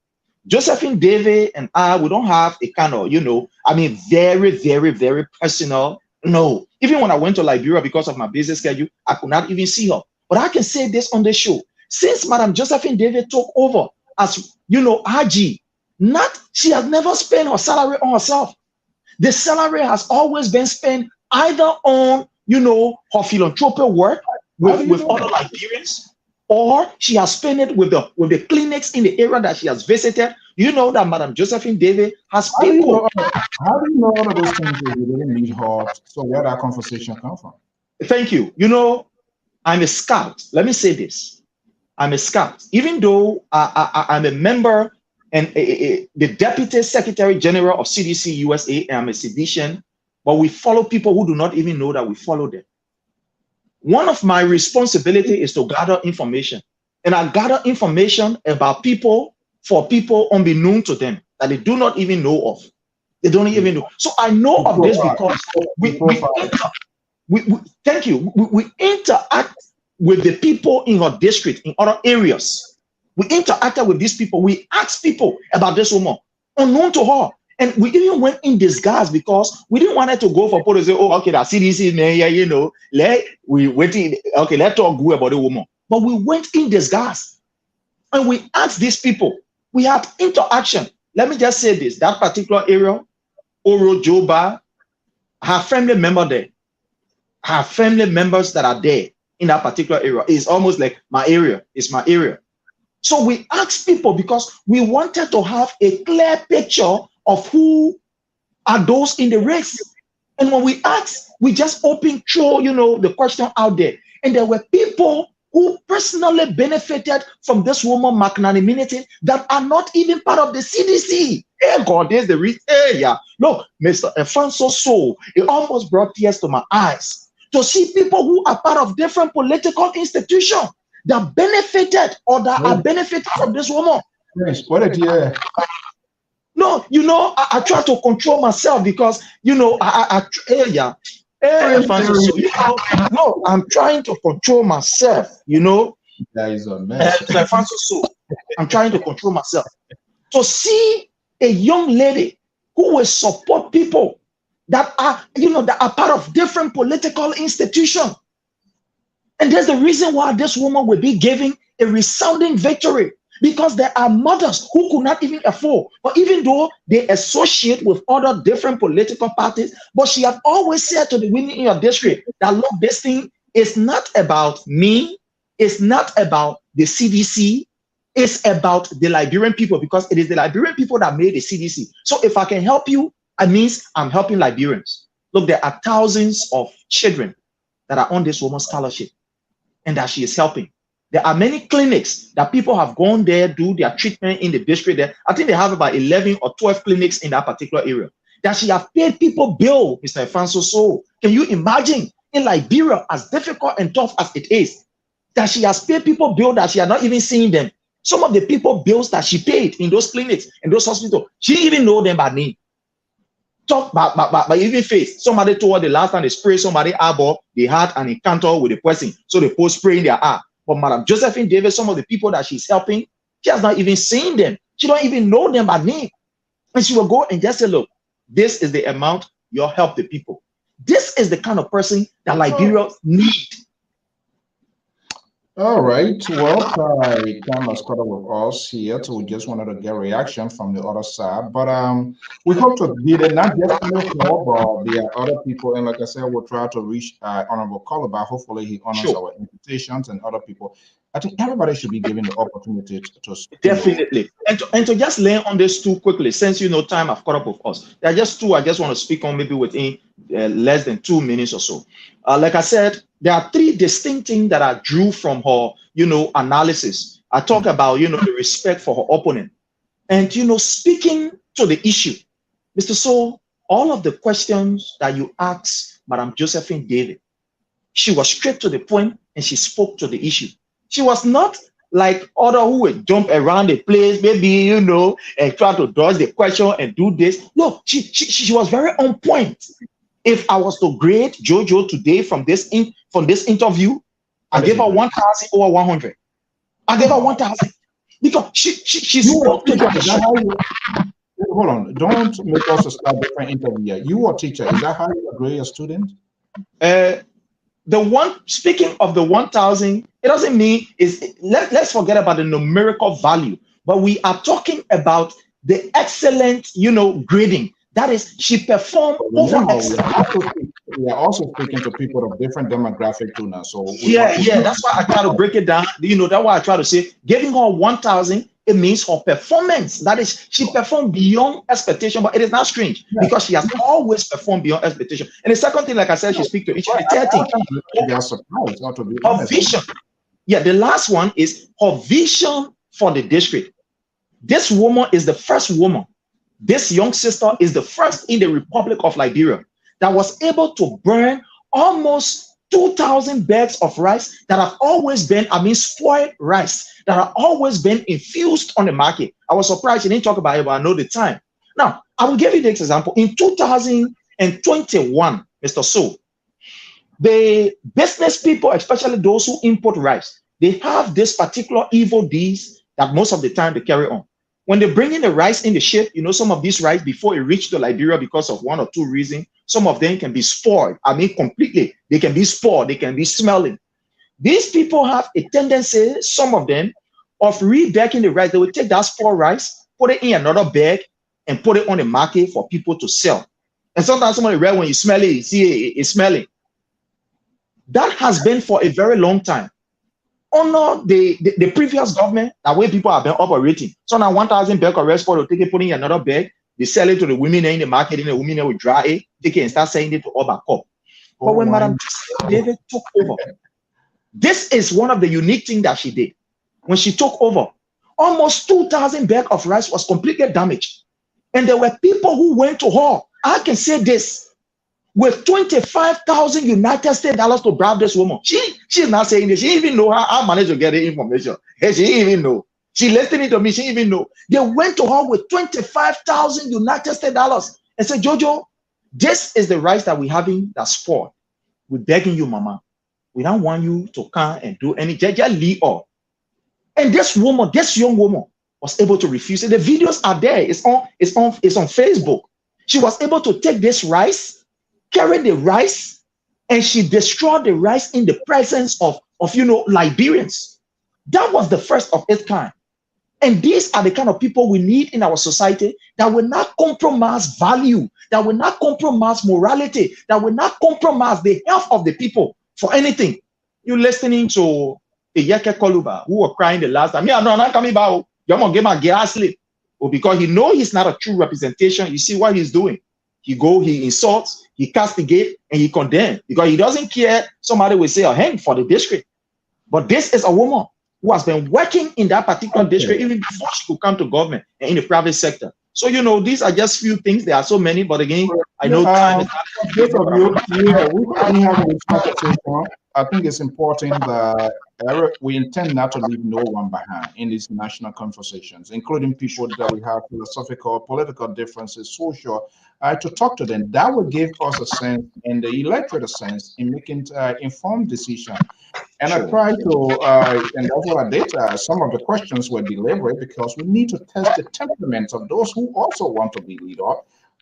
Josephine David and I, we don't have a kind of, very, very, very personal. No. Even when I went to Liberia because of my business schedule, I could not even see her. But I can say this on the show. Since Madam Josephine David took over as, IG, she has never spent her salary on herself. The salary has always been spent either on, her philanthropic work with other Liberians, or she has spent it with the clinics in the area that she has visited. You know that Madam Josephine David has people. How do you know all of those things that you didn't meet her? So where that conversation come from? Thank you. I'm a scout. Let me say this. I'm a scout. Even though I'm a member and the Deputy Secretary General of CDC USA, and I'm a seditian, but we follow people who do not even know that we follow them. One of my responsibility is to gather information. And I gather information about people for people unbeknown to them that they do not even know of. They don't even know. So I know of this because thank you. We interact with the people in our district, in other areas. We interacted with these people. We asked people about this woman, unknown to her. And we even went in disguise because we didn't want her to go for people to say, oh, okay, that CDC, man, let's talk good about the woman. But we went in disguise and we asked these people. We had interaction. Let me just say this, that particular area, Oro, Joba, her family member there, her family members that are there in that particular area is almost like my area. It's my area. So we asked people because we wanted to have a clear picture of who are those in the race. And when we asked, we just opened through, the question out there. And there were people who personally benefited from this woman magnanimity that are not even part of the CDC. Hey God, there's the reason. Hey, yeah. Look, Mr. Alfonso So, it almost brought tears to my eyes to see people who are part of different political institutions that benefited or that are benefiting from this woman. Yes, what a dear. No, I try to control myself because, no, I'm trying to control myself, That is a mess. I'm trying to control myself. To see a young lady who will support people that are, that are part of different political institutions. And there's the reason why this woman will be giving a resounding victory. Because there are mothers who could not even afford, but even though they associate with other different political parties, but she has always said to the women in your district that, look, this thing is not about me, it's not about the CDC, it's about the Liberian people, because it is the Liberian people that made the CDC. So if I can help you, it means I'm helping Liberians. Look, there are thousands of children that are on this woman's scholarship and that she is helping. There are many clinics that people have gone there, do their treatment in the district there. I think they have about 11 or 12 clinics in that particular area. That she has paid people bill, Mr. Alfonso. So can you imagine in Liberia, as difficult and tough as it is, that she has paid people bills that she has not even seen them. Some of the people bills that she paid in those clinics and those hospitals, she didn't even know them by name. Talk by even face. Somebody told her the last time they sprayed somebody eyeball, they had an encounter with the person, so they post spraying their eye. But Madam Josephine Davis, some of the people that she's helping, she has not even seen them. She don't even know them by name. And she will go and just say, look, this is the amount you'll help the people. This is the kind of person that Liberia need. All right. Well, time has caught up with us here, so we just wanted to get reaction from the other side. But we hope to be there, not just in the call, but there are other people. And like I said, we'll try to reach Honorable Calabar. Hopefully, he honors our invitations and other people. I think everybody should be given the opportunity to speak. Definitely. And to just lay on this two quickly, since time have caught up with us. There are just two I just want to speak on, maybe within less than 2 minutes or so. Like I said, there are three distinct things that I drew from her, analysis. I talk about, the respect for her opponent. And, speaking to the issue, Mr. So, all of the questions that you asked Madam Josephine David, she was straight to the point and she spoke to the issue. She was not like other who would jump around the place, maybe, and try to dodge the question and do this. No, she was very on point. If I was to grade Jojo today from this interview, I gave her 1,000 over 100. I gave her 1,000 because she spoke to the Hold on, don't make us start different interview. You are a teacher. Is that how you grade a student? Speaking of the 1,000, it doesn't mean let's forget about the numerical value, but we are talking about the excellent, grading. That is, she performed over excellent. We are also speaking to people of different demographic too now. So that's why I try to break it down. That's why I try to say, giving her 1,000, it means her performance. That is, she performed beyond expectation, but it is not strange because she has always performed beyond expectation. And the second thing, like I said, she speaks to each other. The third thing, her vision. Yeah, the last one is her vision for the district. This woman is the first woman. This young sister is the first in the Republic of Liberia that was able to burn almost 2,000 bags of rice that have always been, spoiled rice that have always been infused on the market. I was surprised she didn't talk about it, but I know the time. Now, I will give you this example. In 2021, Mr. So, the business people, especially those who import rice, they have this particular evil deeds that most of the time they carry on. When they bring in the rice in the ship, some of these rice, before it reaches to Liberia because of one or two reasons, some of them can be spoiled. Completely. They can be spoiled. They can be smelling. These people have a tendency, some of them, of rebagging the rice. They will take that spoiled rice, put it in another bag, and put it on the market for people to sell. And sometimes somebody read when you smell it, you see it's smelling. That has been for a very long time. Under the previous government, the way people have been operating. So now 1,000 bag of rice, they take it, put it in another bag, they sell it to the women in the market, and the women will dry it, take it and start selling it to all back up. But when Madam David took over, this is one of the unique things that she did. When she took over, almost 2,000 bags of rice was completely damaged. And there were people who went to her. I can say this. With 25,000 United States dollars to bribe this woman. She's not saying this. She didn't even know how I managed to get the information. She didn't even know. She listening to me. She didn't even know. They went to her with 25,000 United States dollars and said, Jojo, this is the rice that we're having that's spoiled. We're begging you, Mama. We don't want you to come and do any. Just leave off. And this woman, this young woman, was able to refuse it. The videos are there. It's on Facebook. She was able to take this rice, carry the rice, and she destroyed the rice in the presence of Liberians. That was the first of its kind. And these are the kind of people we need in our society that will not compromise value, that will not compromise morality, that will not compromise the health of the people for anything. You're listening to Yeke Koluba, who were crying the last time. Yeah, no, I'm not coming back. You're going to get my gas slip. Well, because he knows he's not a true representation. You see what he's doing. He insults, he castigates, and he condemns because he doesn't care. Somebody will say, hang for the district. But this is a woman who has been working in that particular district even before she could come to government and in the private sector. So, these are just few things. There are so many, but again, I know time is I think it's important that we intend not to leave no one behind in these national conversations, including people that we have philosophical, political differences, social, to talk to them. That will give us a sense and the electorate a sense in making informed decision. And I tried to, and that's what I did. Some of the questions were deliberate because we need to test the temperaments of those who also want to be leader.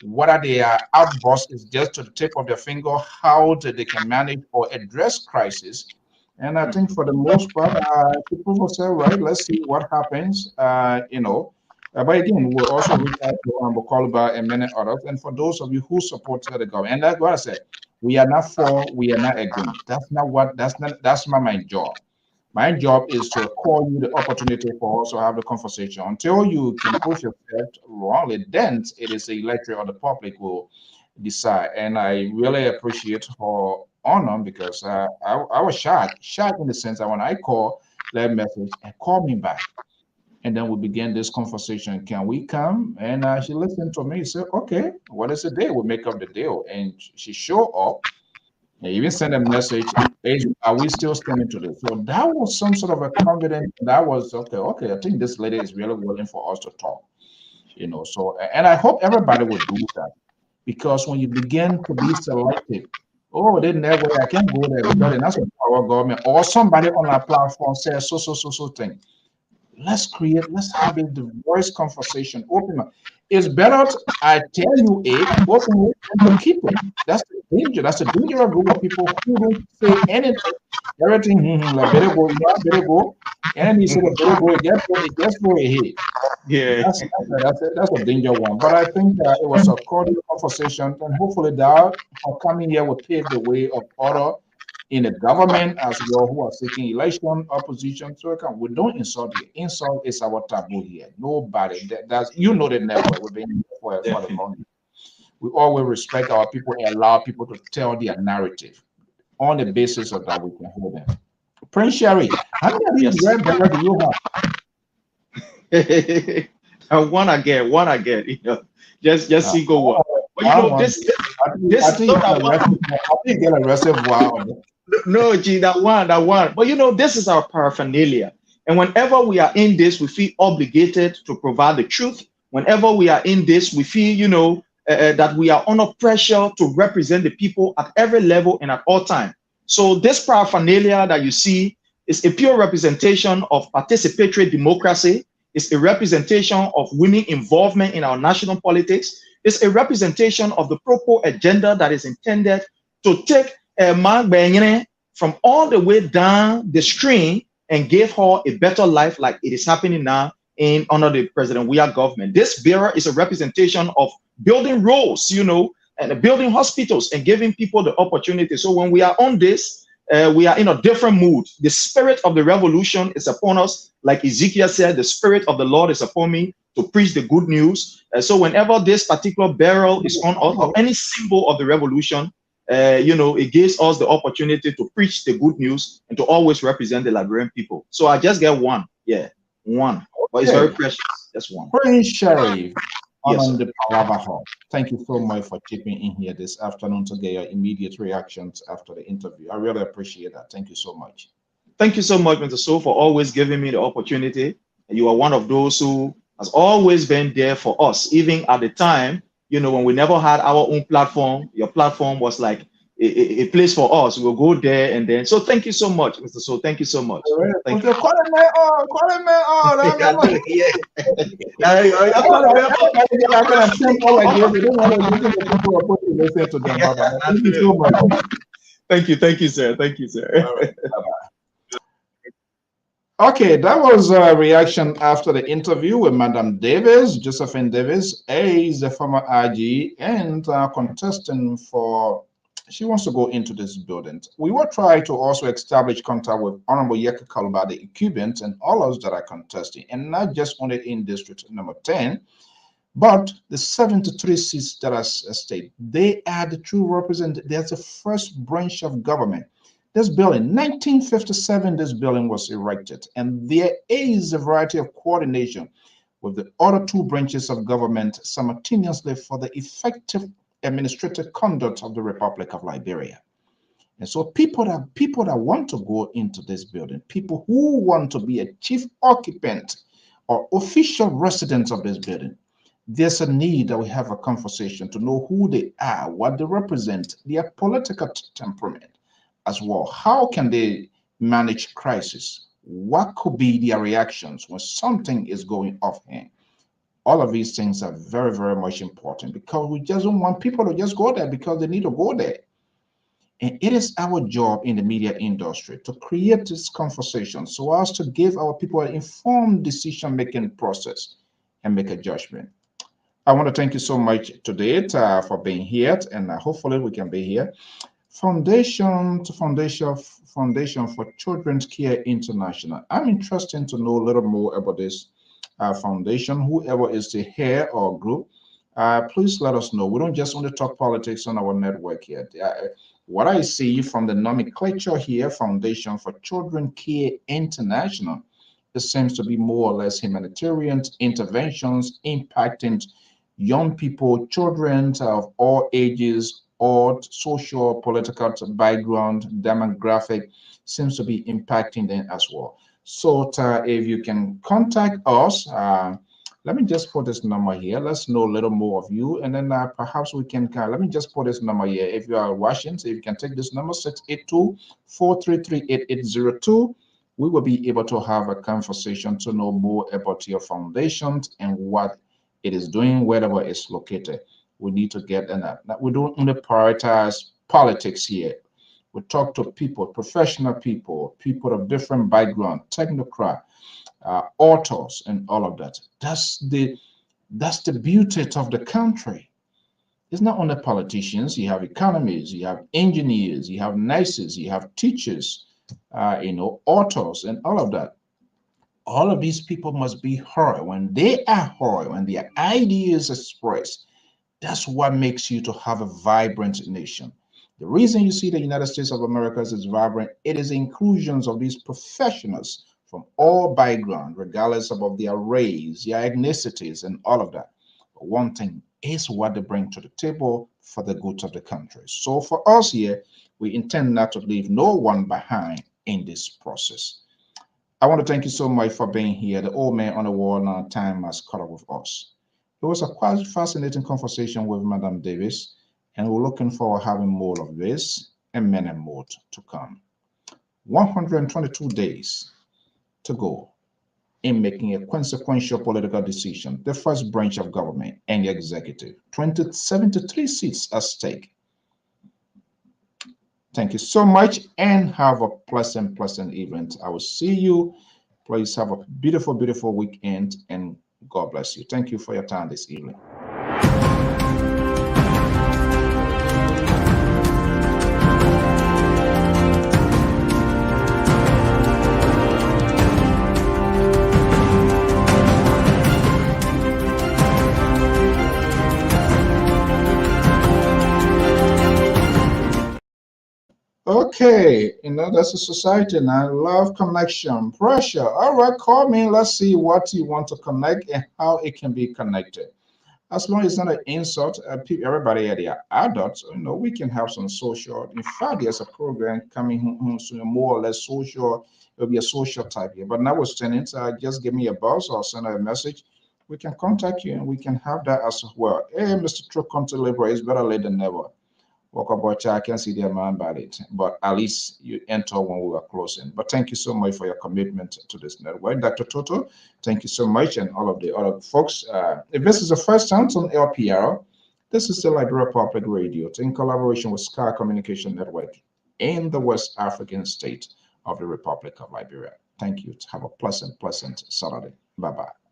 What are their outbursts is just to the tip of their finger, how they can manage or address crisis. And I think for the most part, people will say, right, let's see what happens, but again, we'll also reach out to Bokoluba and many others. And for those of you who support the government, and that's what I said, we are not for, we are not against. That's not my job. My job is to call you the opportunity for us to have the conversation. Until you can push yourself wrongly, then it is the electorate or the public will decide. And I really appreciate her honor because I was shocked in the sense that when I call that message and call me back, and then we began this conversation. Can we come? And she listened to me. Said, "Okay, what is the deal? We'll make up the deal." And she showed up. And even sent a message, are we still standing to this? So that was some sort of a confidence. That was okay, I think this lady is really willing for us to talk, So, and I hope everybody would do that because when you begin to be selective, they never, I can't go there because they're not supporting our government, or somebody on our platform says so thing. Let's have a diverse conversation, open up. It's better I tell you it, open it, and to keep it. That's the danger. That's the dangerous group of people who don't say anything. Everything, like better go. And he said, better go, just go ahead. Yeah. That's a danger one. But I think it was a cordial conversation, and hopefully that coming here will pave the way of order in the government as well who are seeking election, opposition. So we don't insult you. Insult is our taboo here. Nobody. That's the network. We've been here for the moment. We always respect our people and allow people to tell their narrative. On the basis of that, we can hold them. Prince Sherry, how many of these red banners do you have? One again. Just see go one. But this I think you get arrested. Wow. No, G, that one. But this is our paraphernalia. And whenever we are in this, we feel obligated to provide the truth. Whenever we are in this, we feel, that we are under pressure to represent the people at every level and at all times. So this paraphernalia that you see is a pure representation of participatory democracy. It's a representation of women involvement in our national politics. It's a representation of the proper agenda that is intended to take from all the way down the stream and give her a better life like it is happening now under the President Weah government. This bearer is a representation of building roads, and building hospitals and giving people the opportunity. So when we are on this, we are in a different mood. The spirit of the revolution is upon us. Like Ezekiel said, the spirit of the Lord is upon me to preach the good news. So whenever this particular barrel is on us, or any symbol of the revolution, it gives us the opportunity to preach the good news and to always represent the Liberian people. So I just get one. Yeah, one. But it's very precious. Just one. Prince Sherry on the Palava Hall. Thank you so much for chipping in here this afternoon to get your immediate reactions after the interview. I really appreciate that. Thank you so much. Thank you so much, Mr. So, for always giving me the opportunity. You are one of those who has always been there for us, even at the time, when we never had our own platform. Your platform was like a place for us. We'll go there and then. So thank you so much, Mr. So. Thank you so much. Thank you. Thank you, sir. Thank you, sir. Right. Okay, that was a reaction after the interview with Madam Davis, Josephine Davis, is a former IG and contestant for. She wants to go into this building. We will try to also establish contact with Honorable Yeka Kaluba, the incumbent, and all those that are contesting, and not just only in district number 10, but the 73 seats that are state. They are the true representatives. That's the first branch of government. This building, 1957, this building was erected, and there is a variety of coordination with the other two branches of government simultaneously for the effective administrative conduct of the Republic of Liberia. And so people that want to go into this building, people who want to be a chief occupant or official residents of this building, there's a need that we have a conversation to know who they are, what they represent, their political temperament as well. How can they manage crisis? What could be their reactions when something is going off hand? All of these things are very, very much important because we just don't want people to just go there because they need to go there. And it is our job in the media industry to create this conversation so as to give our people an informed decision-making process and make a judgment. I want to thank you so much today for being here, and hopefully we can be here. Foundation for Children's Care International. I'm interested to know a little more about this foundation. Whoever is the head or group, please let us know. We don't just want to talk politics on our network here. What I see from the nomenclature here, Foundation for Children Care International, it seems to be more or less humanitarian interventions impacting young people, children of all ages, all social, political background, demographic, seems to be impacting them as well. So if you can contact us, let me just put this number here. Let's know a little more of you. And then perhaps we can, let me just put this number here. If you are watching, so if you can take this number, 682-433-8802, we will be able to have a conversation to know more about your foundation and what it is doing, wherever it's located. We need to get that. We don't only prioritize politics here. We talk to people, professional people, people of different background, technocrat, authors, and all of that. That's the beauty of the country. It's not only politicians. You have economists, you have engineers, you have nurses, you have teachers, authors, and all of that. All of these people must be heard. When they are heard, when their ideas expressed, that's what makes you to have a vibrant nation. The reason you see the United States of America is vibrant, it is inclusions of these professionals from all backgrounds, regardless of their race, their ethnicities, and all of that. But one thing is what they bring to the table for the good of the country. So for us here, we intend not to leave no one behind in this process. I want to thank you so much for being here. The old man on the wall now, time has caught up with us. It was a quite fascinating conversation with Madam Davis, and we're looking forward to having more of this and many more to come. 122 days to go in making a consequential political decision, the first branch of government and the executive. 73 seats at stake. Thank you so much and have a pleasant evening. I will see you. Please have a beautiful weekend and God bless you. Thank you for your time this evening. Okay, that's a society now. Love, connection, pressure. All right, call me. Let's see what you want to connect and how it can be connected. As long as it's not an insult, everybody are there adults. We can have some social. In fact, there's a program coming soon, more or less social. It'll be a social type here. But notwithstanding, just give me a buzz or send a message. We can contact you and we can have that as well. Hey, Mr. Truck, come to Liberian. It's better late than never. Walk about, I can see their man about it, but at least you enter when we are closing. But thank you so much for your commitment to this network. Dr. Toto, thank you so much, and all of the other folks. If this is the first time on LPR, this is the Liberia Public Radio in collaboration with Sky Communication Network in the West African state of the Republic of Liberia. Thank you. Have a pleasant Saturday. Bye-bye.